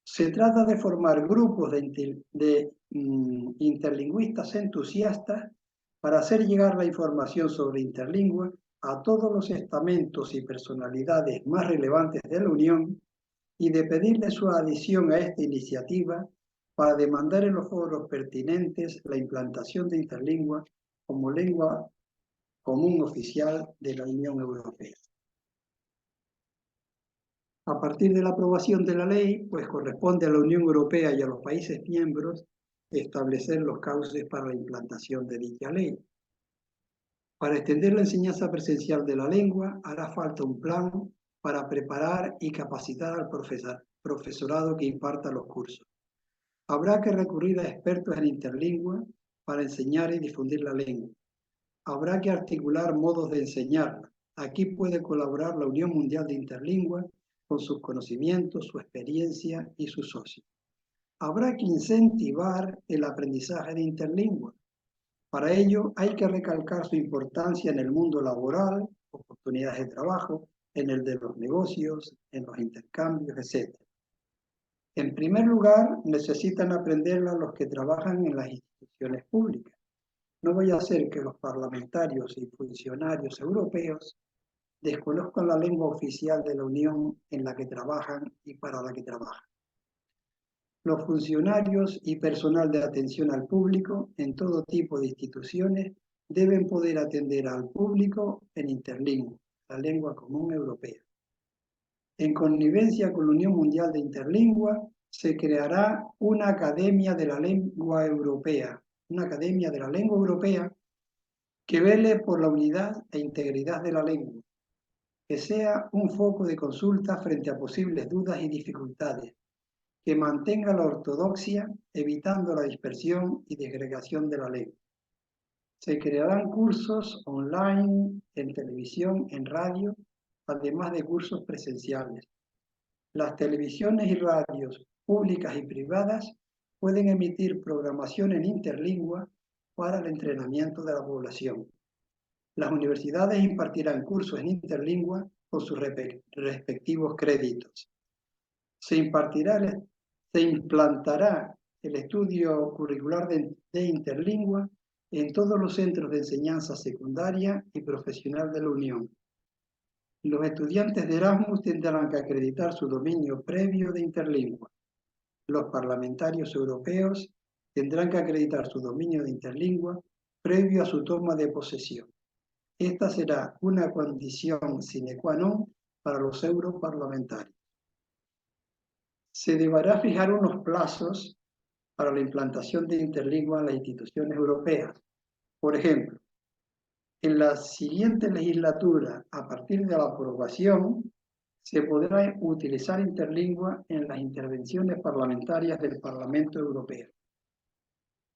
se trata de formar grupos de interlingüistas entusiastas para hacer llegar la información sobre Interlingua a todos los estamentos y personalidades más relevantes de la Unión y de pedirle su adhesión a esta iniciativa para demandar en los foros pertinentes la implantación de Interlingua como lengua común oficial de la Unión Europea. A partir de la aprobación de la ley, pues corresponde a la Unión Europea y a los países miembros establecer los cauces para la implantación de dicha ley. Para extender la enseñanza presencial de la lengua, hará falta un plan para preparar y capacitar al profesorado que imparta los cursos. Habrá que recurrir a expertos en interlingua para enseñar y difundir la lengua. Habrá que articular modos de enseñarla. Aquí puede colaborar la Unión Mundial de Interlingua con sus conocimientos, su experiencia y sus socios. Habrá que incentivar el aprendizaje de interlingua. Para ello hay que recalcar su importancia en el mundo laboral, oportunidades de trabajo, en el de los negocios, en los intercambios, etc. En primer lugar, necesitan aprenderla los que trabajan en las instituciones públicas. No vaya a ser que los parlamentarios y funcionarios europeos desconozcan la lengua oficial de la Unión en la que trabajan y para la que trabajan. Los funcionarios y personal de atención al público en todo tipo de instituciones deben poder atender al público en interlingua, la lengua común europea. En connivencia con la Unión Mundial de Interlingua, se creará una Academia de la Lengua Europea, que vele por la unidad e integridad de la lengua, que sea un foco de consulta frente a posibles dudas y dificultades, que mantenga la ortodoxia, evitando la dispersión y desgregación de la lengua. Se crearán cursos online, en televisión, en radio, además de cursos presenciales. Las televisiones y radios públicas y privadas pueden emitir programación en interlingua para el entrenamiento de la población. Las universidades impartirán cursos en interlingua con sus respectivos créditos. Se implantará el estudio curricular de interlingua en todos los centros de enseñanza secundaria y profesional de la Unión. Los estudiantes de Erasmus tendrán que acreditar su dominio previo de interlingua. Los parlamentarios europeos tendrán que acreditar su dominio de interlingua previo a su toma de posesión. Esta será una condición sine qua non para los europarlamentarios. Se deberá fijar unos plazos para la implantación de interlingua en las instituciones europeas. Por ejemplo, en la siguiente legislatura, a partir de la aprobación, se podrá utilizar interlingua en las intervenciones parlamentarias del Parlamento Europeo.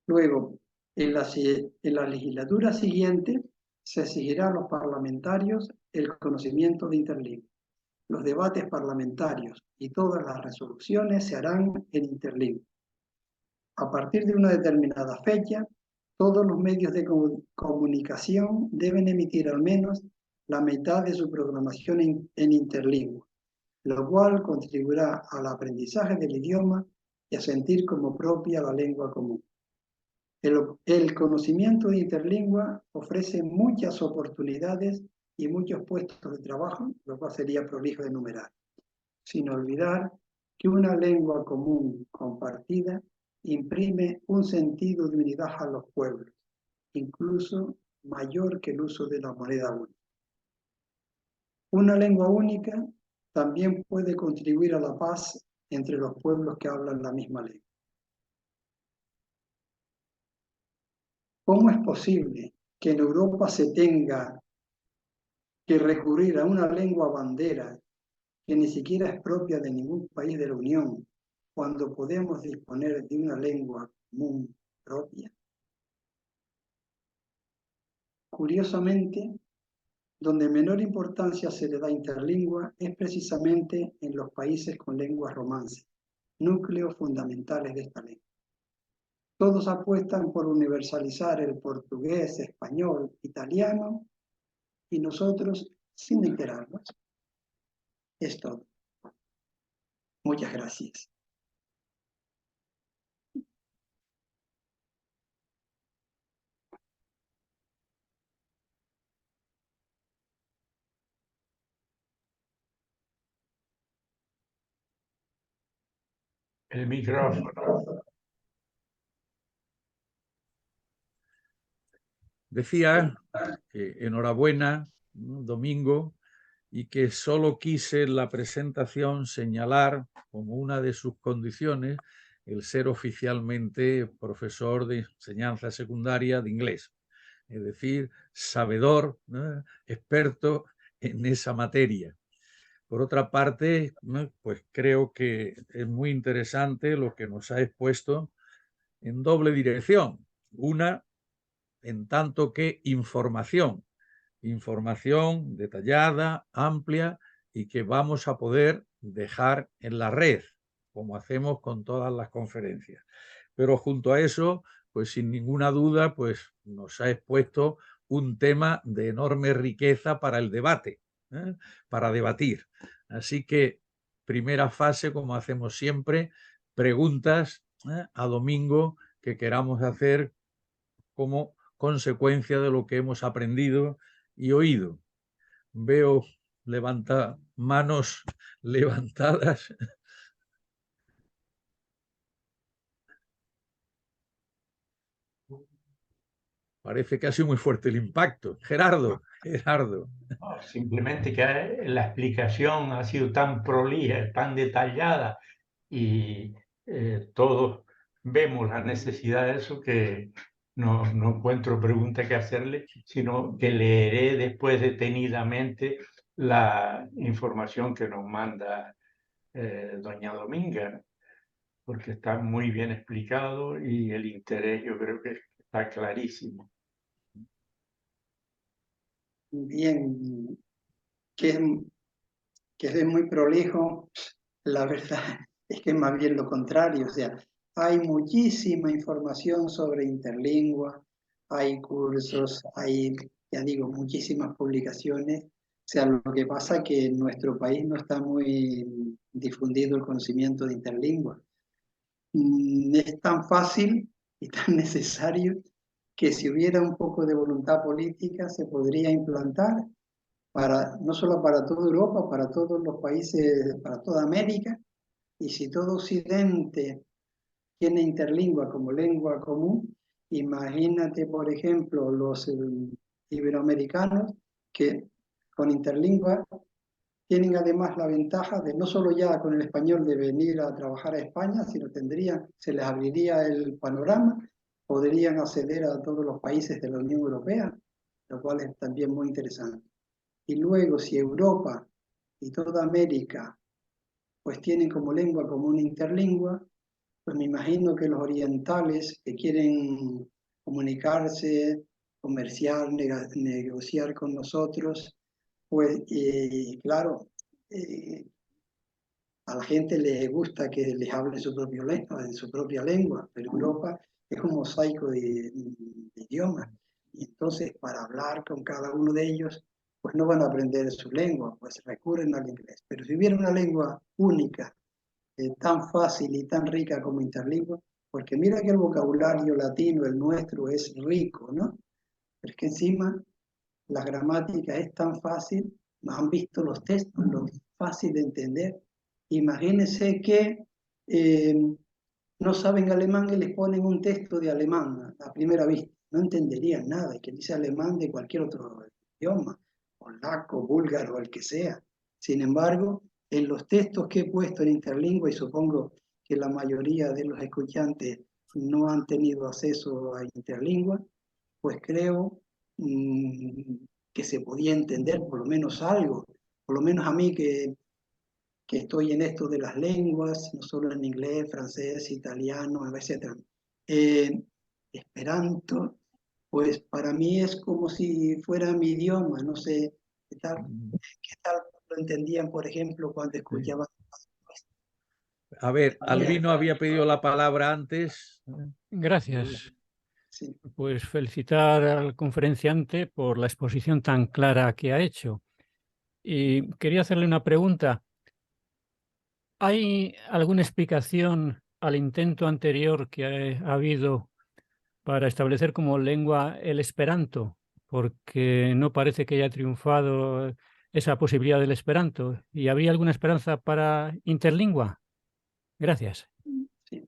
Luego, en la legislatura siguiente, se exigirá a los parlamentarios el conocimiento de interlingua. Los debates parlamentarios y todas las resoluciones se harán en interlingua. A partir de una determinada fecha, todos los medios de comunicación deben emitir al menos la mitad de su programación en interlingua, lo cual contribuirá al aprendizaje del idioma y a sentir como propia la lengua común. El conocimiento de interlingua ofrece muchas oportunidades y muchos puestos de trabajo, lo cual sería prolijo de enumerar, sin olvidar que una lengua común compartida imprime un sentido de unidad a los pueblos, incluso mayor que el uso de la moneda única. Una lengua única también puede contribuir a la paz entre los pueblos que hablan la misma lengua. ¿Cómo es posible que en Europa se tenga que recurrir a una lengua bandera que ni siquiera es propia de ningún país de la Unión, cuando podemos disponer de una lengua común propia? Curiosamente, donde menor importancia se le da interlingua es precisamente en los países con lenguas romances, núcleos fundamentales de esta lengua. Todos apuestan por universalizar el portugués, español, italiano, y nosotros, sin enterarnos, es todo. Muchas gracias. El micrófono. Decía que enhorabuena, ¿no?, Domingo, y que solo quise en la presentación señalar como una de sus condiciones el ser oficialmente profesor de enseñanza secundaria de inglés, es decir, sabedor, ¿no?, experto en esa materia. Por otra parte, ¿no?, pues creo que es muy interesante lo que nos ha expuesto en doble dirección. Una, en tanto que información detallada, amplia, y que vamos a poder dejar en la red, como hacemos con todas las conferencias. Pero junto a eso, pues sin ninguna duda, pues nos ha expuesto un tema de enorme riqueza para el debate, para debatir. Así que, primera fase, como hacemos siempre, preguntas a Domingo que queramos hacer como consecuencia de lo que hemos aprendido y oído. Veo manos levantadas. Parece que ha sido muy fuerte el impacto. Gerardo. No, simplemente que la explicación ha sido tan prolija, tan detallada, y todos vemos la necesidad de eso, que no encuentro pregunta que hacerle, sino que leeré después detenidamente la información que nos manda doña Dominga, porque está muy bien explicado y el interés yo creo que está clarísimo. Bien, que es muy prolijo, la verdad es que es más bien lo contrario. O sea, hay muchísima información sobre interlingua, hay cursos, hay, ya digo, muchísimas publicaciones. O sea, lo que pasa es que en nuestro país no está muy difundido el conocimiento de interlingua. Es tan fácil y tan necesario que si hubiera un poco de voluntad política se podría implantar no solo para toda Europa, para todos los países, para toda América. Y si todo Occidente tiene interlingua como lengua común, imagínate, por ejemplo, los iberoamericanos, que con interlingua tienen además la ventaja de no solo ya con el español de venir a trabajar a España, sino se les abriría el panorama, podrían acceder a todos los países de la Unión Europea, lo cual es también muy interesante. Y luego, si Europa y toda América pues tienen como lengua común interlingua, pues me imagino que los orientales que quieren comunicarse, comerciar, negociar con nosotros, pues claro, a la gente le gusta que les hable en su propia lengua, pero Europa es un mosaico de idiomas. Y entonces, para hablar con cada uno de ellos, pues no van a aprender su lengua, pues recurren al inglés. Pero si hubiera una lengua única, tan fácil y tan rica como interlingua, porque mira que el vocabulario latino, el nuestro, es rico, ¿no? Pero es que encima la gramática es tan fácil, han visto los textos, lo fácil de entender. Imagínense que no saben alemán y les ponen un texto de alemán a primera vista. No entenderían nada, y que dice alemán de cualquier otro idioma, polaco, búlgaro, el que sea. Sin embargo, en los textos que he puesto en Interlingua, y supongo que la mayoría de los escuchantes no han tenido acceso a Interlingua, pues creo que se podía entender por lo menos algo, por lo menos a mí que estoy en esto de las lenguas, no solo en inglés, francés, italiano, etc. Esperanto, pues para mí es como si fuera mi idioma, no sé qué tal lo entendían, por ejemplo, cuando escuchaban. A ver, Albino había pedido la palabra antes. Gracias. Sí. Pues felicitar al conferenciante por la exposición tan clara que ha hecho. Y quería hacerle una pregunta. ¿Hay alguna explicación al intento anterior que ha habido para establecer como lengua el esperanto? Porque no parece que haya triunfado esa posibilidad del esperanto. ¿Y habría alguna esperanza para interlingua? Gracias. Sí.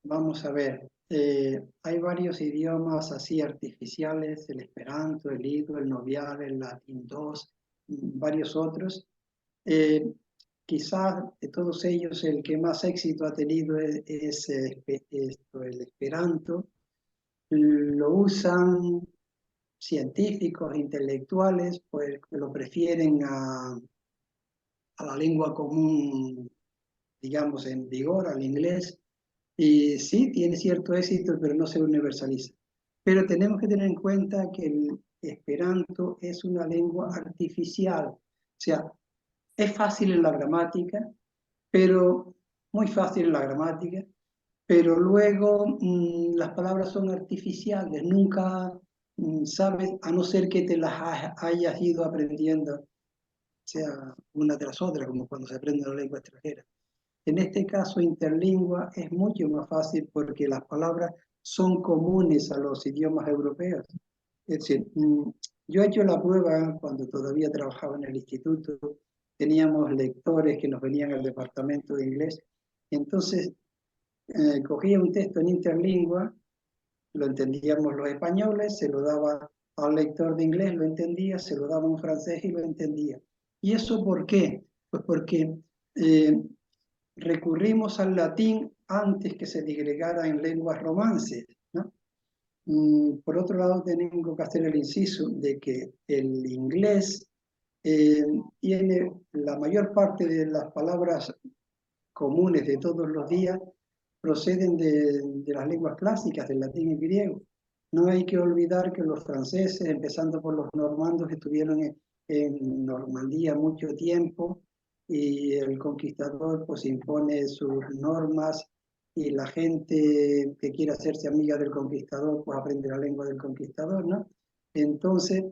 Vamos a ver. Hay varios idiomas así artificiales, el esperanto, el ido, el novial, el latín 2, varios otros. Quizás de todos ellos el que más éxito ha tenido es el esperanto. Lo usan científicos, intelectuales, pues lo prefieren a la lengua común, digamos, en vigor, al inglés. Y sí, tiene cierto éxito, pero no se universaliza. Pero tenemos que tener en cuenta que el esperanto es una lengua artificial. O sea, es fácil en la gramática, pero muy fácil en la gramática, pero luego las palabras son artificiales, nunca sabes, a no ser que te las hayas ido aprendiendo, sea una tras otra, como cuando se aprende la lengua extranjera. En este caso, interlingua es mucho más fácil porque las palabras son comunes a los idiomas europeos. Es decir, yo he hecho la prueba cuando todavía trabajaba en el instituto, teníamos lectores que nos venían al departamento de inglés, y entonces cogía un texto en interlingua, lo entendíamos los españoles, se lo daba al lector de inglés, lo entendía, se lo daba a un francés y lo entendía. ¿Y eso por qué? Pues porque recurrimos al latín antes que se digregara en lenguas romances, ¿no? Por otro lado, tengo que hacer el inciso de que el inglés tiene la mayor parte de las palabras comunes de todos los días proceden de las lenguas clásicas, del latín y griego. No hay que olvidar que los franceses, empezando por los normandos, estuvieron en Normandía mucho tiempo y el conquistador pues impone sus normas y la gente que quiere hacerse amiga del conquistador pues aprende la lengua del conquistador, ¿no? Entonces,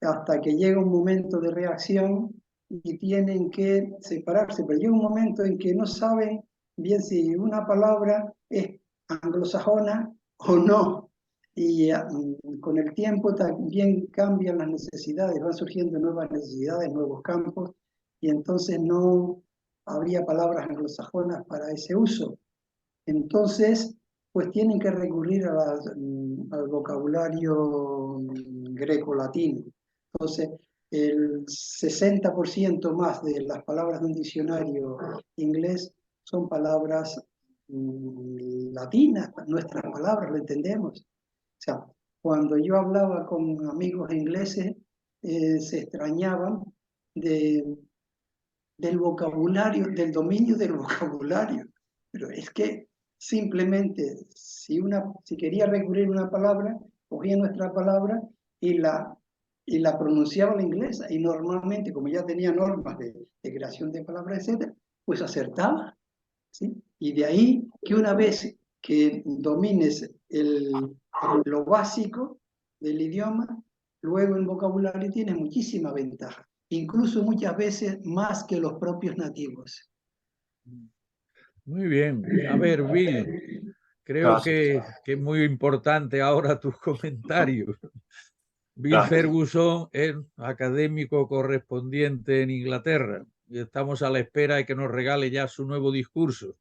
hasta que llega un momento de reacción y tienen que separarse, pero llega un momento en que no saben bien si una palabra es anglosajona o no. Y con el tiempo también cambian las necesidades, van surgiendo nuevas necesidades, nuevos campos, y entonces no habría palabras anglosajonas para ese uso. Entonces, pues tienen que recurrir al vocabulario greco-latino. Entonces, el 60% más de las palabras de un diccionario inglés son palabras latinas, nuestras palabras, lo entendemos. O sea, cuando yo hablaba con amigos ingleses, se extrañaban del vocabulario, del dominio del vocabulario. Pero es que simplemente, si quería recurrir a una palabra, cogía nuestra palabra y la pronunciaba la inglesa. Y normalmente, como ya tenía normas de creación de palabras, etc., pues acertaba. ¿Sí? Y de ahí que una vez que domines lo básico del idioma, luego en vocabulario tienes muchísima ventaja, incluso muchas veces más que los propios nativos. Muy bien. A ver, Bill, creo que es muy importante ahora tus comentarios. Bill Ferguson es académico correspondiente en Inglaterra y estamos a la espera de que nos regale ya su nuevo discurso.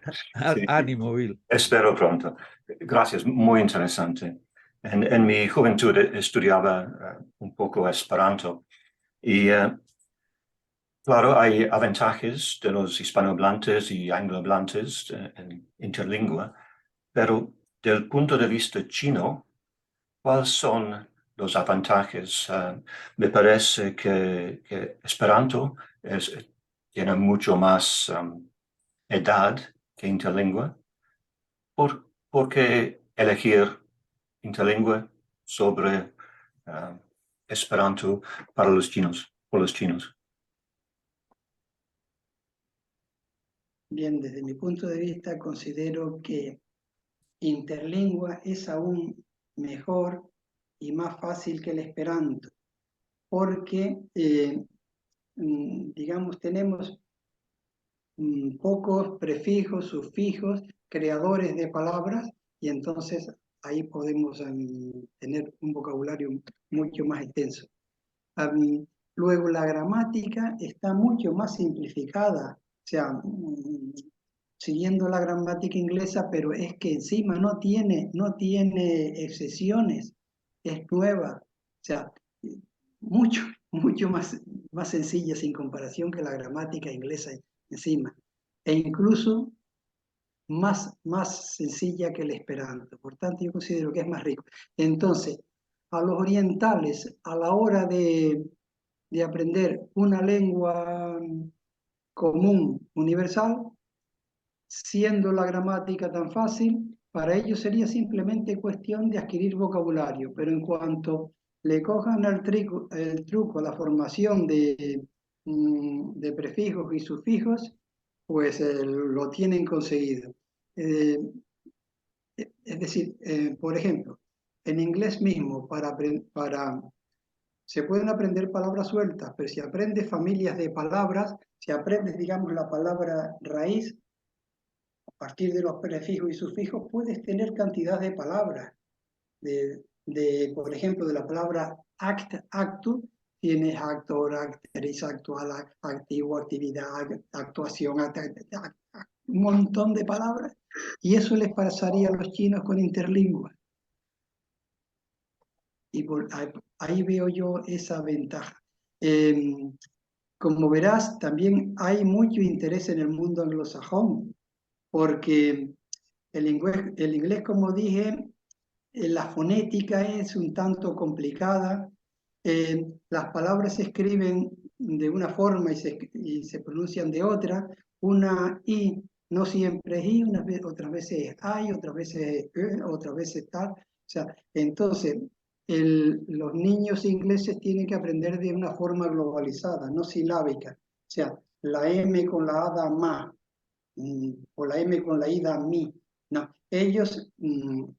Sí. Ánimo, Bill. Espero pronto. Gracias, muy interesante. En mi juventud estudiaba un poco Esperanto y claro, hay avantajes de los hispanohablantes y anglohablantes en interlingua, pero del punto de vista chino, ¿cuáles son los avantajes? Me parece que Esperanto tiene mucho más edad que interlingua. ¿Por qué elegir interlingua sobre Esperanto para los chinos, por los chinos? Bien, desde mi punto de vista considero que interlingua es aún mejor y más fácil que el esperanto, porque, digamos, tenemos pocos prefijos, sufijos, creadores de palabras, y entonces ahí podemos tener un vocabulario mucho más extenso. Luego la gramática está mucho más simplificada, o sea, siguiendo la gramática inglesa, pero es que encima no tiene excepciones, es nueva, o sea, mucho, mucho más sencilla sin comparación que la gramática inglesa encima, e incluso más sencilla que el esperanto. Por tanto, yo considero que es más rico. Entonces, a los orientales, a la hora de aprender una lengua común, universal, siendo la gramática tan fácil, para ellos sería simplemente cuestión de adquirir vocabulario, pero en cuanto le cojan el truco, la formación de prefijos y sufijos, pues lo tienen conseguido. Es decir, por ejemplo, en inglés mismo, se pueden aprender palabras sueltas, pero si aprendes familias de palabras, si aprendes, digamos, la palabra raíz, a partir de los prefijos y sufijos, puedes tener cantidad de palabras. Por ejemplo, de la palabra act, acto, tienes actor, actriz, actual, activo, actividad, actuación, un montón de palabras. Y eso les pasaría a los chinos con interlingua. Y ahí veo yo esa ventaja. Como verás, también hay mucho interés en el mundo anglosajón, porque el inglés, como dije, la fonética es un tanto complicada, las palabras se escriben de una forma y se pronuncian de otra, una I no siempre es I, otras veces es I, otras veces es otras veces tal, o sea, entonces los niños ingleses tienen que aprender de una forma globalizada, no silábica, o sea, la M con la A da ma, o la M con la I da mi. No, ellos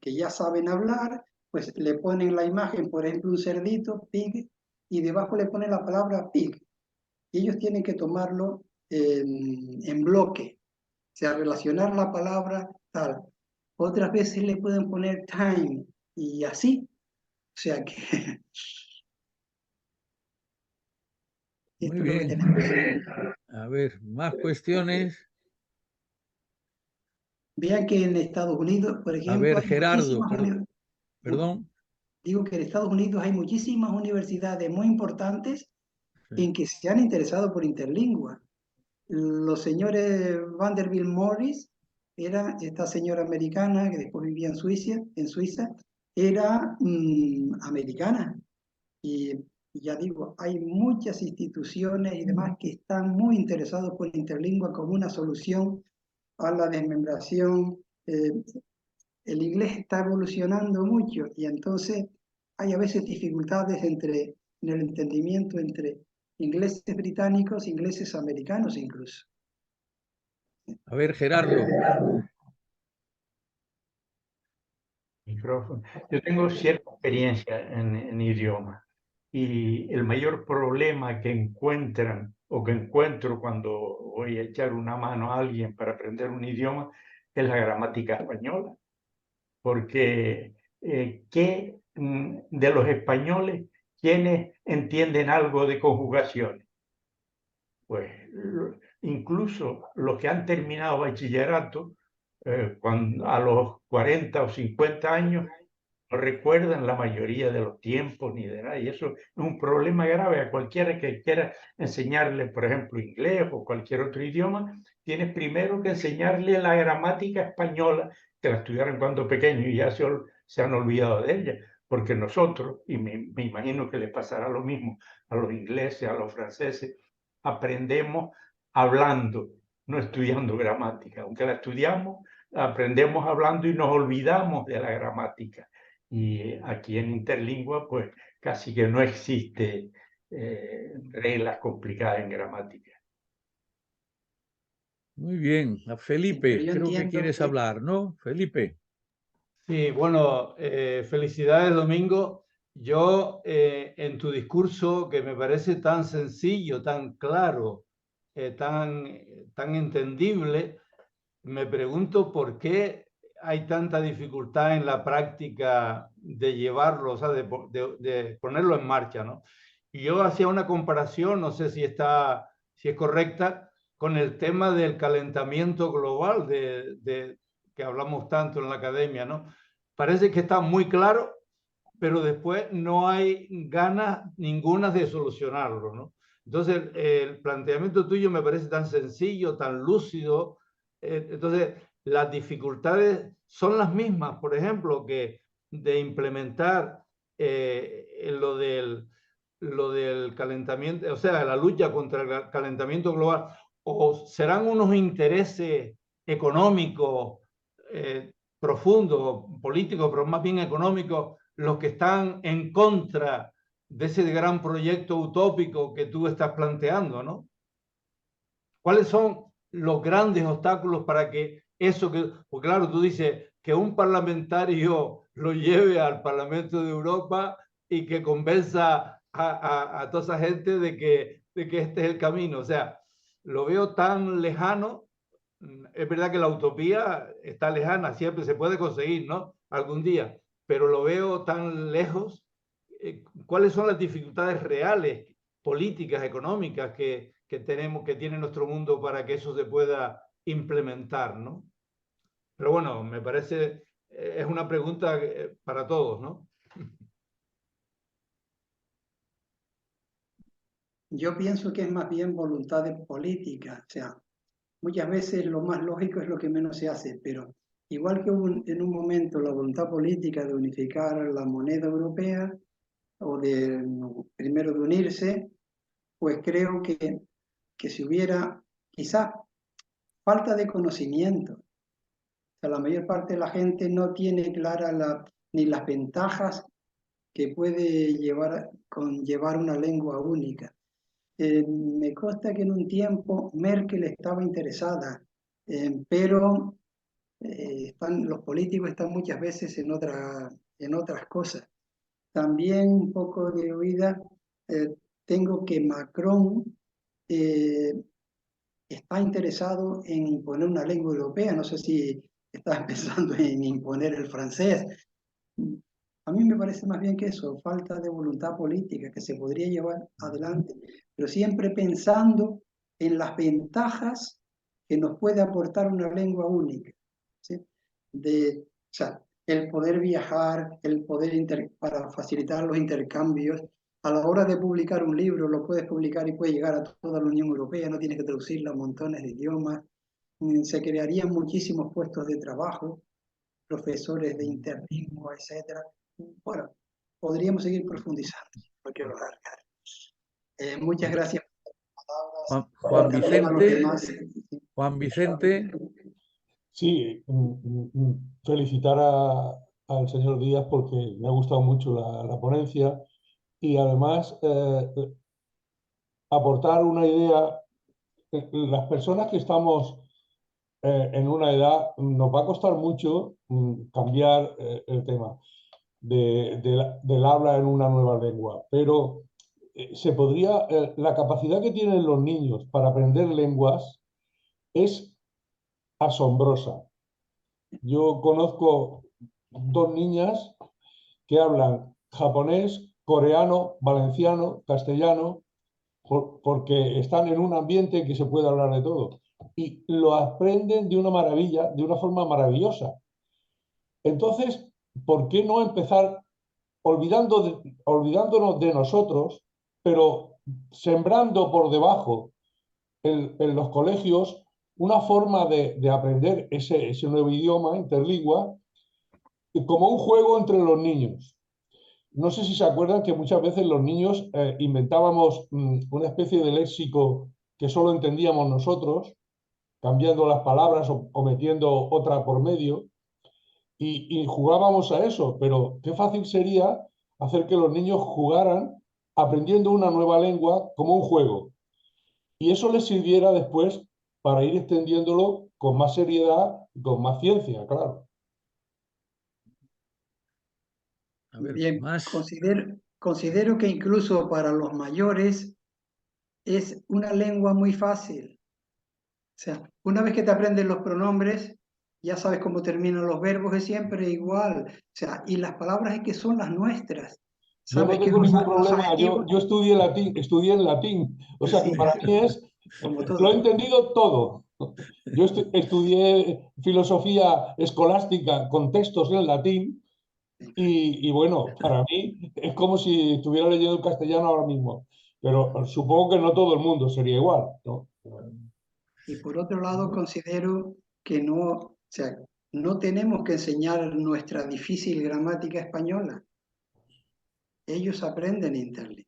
que ya saben hablar, pues le ponen la imagen, por ejemplo, un cerdito, pig, y debajo le ponen la palabra pig. Y ellos tienen que tomarlo en bloque, o sea, relacionar la palabra tal. Otras veces le pueden poner time, y así. O sea que Muy esto es lo que bien. tenemos. A ver, más cuestiones. Vean que en Estados Unidos, por A ejemplo, ver, hay Gerardo, muchísimas perdón. Digo que en Estados Unidos hay muchísimas universidades muy importantes Sí. en que se han interesado por interlingua. Los señores Vanderbilt Morris, era esta señora americana que después vivía en Suiza, era americana. Y ya digo, hay muchas instituciones y demás que están muy interesados por interlingua como una solución a la desmembración. El inglés está evolucionando mucho y entonces hay a veces dificultades en el entendimiento entre ingleses británicos e ingleses americanos incluso. A ver, Gerardo. Micrófono. Yo tengo cierta experiencia en idiomas y el mayor problema que encuentran o que encuentro cuando voy a echar una mano a alguien para aprender un idioma es la gramática española. Porque de los españoles, ¿quiénes entienden algo de conjugaciones? Pues, incluso los que han terminado bachillerato, a los 40 o 50 años, no recuerdan la mayoría de los tiempos ni de nada. Y eso es un problema grave a cualquiera que quiera enseñarle, por ejemplo, inglés o cualquier otro idioma. Tienes primero que enseñarle la gramática española, que la estudiaron cuando pequeños y ya se han olvidado de ella. Porque nosotros, y me imagino que les pasará lo mismo a los ingleses, a los franceses, aprendemos hablando, no estudiando gramática. Aunque la estudiamos, aprendemos hablando y nos olvidamos de la gramática. Y aquí en Interlingua, pues casi que no existe reglas complicadas en gramática. Muy bien. A Felipe, Yo creo que entiendo quieres que- hablar, ¿no? Felipe. Sí, bueno, felicidades, Domingo. Yo, en tu discurso, que me parece tan sencillo, tan claro, tan entendible, me pregunto por qué hay tanta dificultad en la práctica de llevarlo, o sea, de ponerlo en marcha, ¿no? Y yo hacía una comparación, no sé si es correcta, con el tema del calentamiento global que hablamos tanto en la academia, ¿no? Parece que está muy claro, pero después no hay ganas ninguna de solucionarlo, ¿no? Entonces, el planteamiento tuyo me parece tan sencillo, tan lúcido. Entonces, las dificultades son las mismas, por ejemplo, que de implementar lo del calentamiento, o sea, la lucha contra el calentamiento global, o serán unos intereses económicos profundos, políticos, pero más bien económicos, los que están en contra de ese gran proyecto utópico que tú estás planteando, ¿no? ¿Cuáles son los grandes obstáculos para que eso que, porque claro, tú dices que un parlamentario lo lleve al Parlamento de Europa y que convenza a toda esa gente de que este es el camino? O sea, lo veo tan lejano. Es verdad que la utopía está lejana, siempre se puede conseguir, ¿no? Algún día, pero lo veo tan lejos. ¿Cuáles son las dificultades reales, políticas, económicas que tiene nuestro mundo para que eso se pueda implementar, ¿no? Pero bueno, me parece, es una pregunta para todos, ¿no? Yo pienso que es más bien voluntad política, o sea, muchas veces lo más lógico es lo que menos se hace, pero igual que hubo en un momento la voluntad política de unificar la moneda europea o primero de unirse, pues creo que si hubiera quizás falta de conocimiento, o sea, la mayor parte de la gente no tiene clara ni las ventajas que puede conllevar una lengua única. Me consta que en un tiempo Merkel estaba interesada, pero los políticos están muchas veces en otras cosas. También un poco de oída, tengo que Macron está interesado en imponer una lengua europea. No sé si está pensando en imponer el francés. A mí me parece más bien que eso, falta de voluntad política que se podría llevar adelante, pero siempre pensando en las ventajas que nos puede aportar una lengua única, ¿sí? O sea, el poder viajar, el poder para facilitar los intercambios. A la hora de publicar un libro, lo puedes publicar y puede llegar a toda la Unión Europea, no tienes que traducirlo a montones de idiomas. Se crearían muchísimos puestos de trabajo, profesores de interlingua, etc. Bueno, podríamos seguir profundizando, no quiero alargar. Muchas gracias por las palabras. Juan También a los Vicente, demás. Juan Vicente. Sí, felicitar al señor Díaz porque me ha gustado mucho la ponencia y además aportar una idea. Las personas que estamos en una edad nos va a costar mucho cambiar el tema del habla en una nueva lengua, pero la capacidad que tienen los niños para aprender lenguas es asombrosa. Yo conozco 2 niñas que hablan japonés, coreano, valenciano, castellano, porque están en un ambiente que se puede hablar de todo. Y lo aprenden de una maravilla, de una forma maravillosa. Entonces, ¿por qué no empezar olvidándonos de nosotros, pero sembrando por debajo en los colegios una forma de aprender ese nuevo idioma interlingua como un juego entre los niños? No sé si se acuerdan que muchas veces los niños inventábamos una especie de léxico que solo entendíamos nosotros, cambiando las palabras o metiendo otra por medio, y jugábamos a eso, pero qué fácil sería hacer que los niños jugaran aprendiendo una nueva lengua como un juego. Y eso les sirviera después para ir extendiéndolo con más seriedad y con más ciencia, claro. A ver, Bien, más. considero que incluso para los mayores es una lengua muy fácil. O sea, una vez que te aprendes los pronombres, ya sabes cómo terminan los verbos, es siempre igual. O sea, y las palabras es que son las nuestras. Yo no Sabes que tengo ningún los problema, adjetivos, yo estudié en latín, o sea que sí, para mí como lo he todo. entendido todo. Yo estudié filosofía escolástica con textos en latín y bueno, para mí es como si estuviera leyendo el castellano ahora mismo, pero supongo que no todo el mundo sería igual, ¿no? Y por otro lado, considero que no, o sea, no tenemos que enseñar nuestra difícil gramática española. Ellos aprenden interlingua.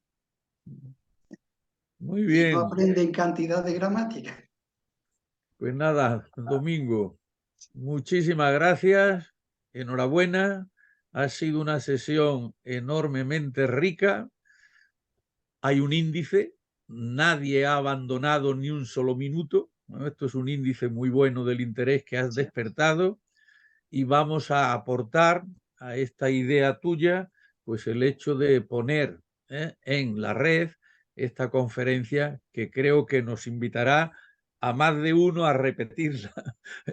Muy Y no bien. aprenden cantidad de gramática. Pues nada, Domingo, muchísimas gracias. Enhorabuena. Ha sido una sesión enormemente rica. Hay un índice. Nadie ha abandonado ni un solo minuto, ¿no? Esto es un índice muy bueno del interés que has despertado, y vamos a aportar a esta idea tuya pues el hecho de poner en la red esta conferencia, que creo que nos invitará a más de uno a repetirla,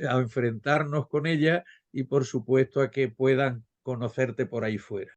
a enfrentarnos con ella y por supuesto a que puedan conocerte por ahí fuera.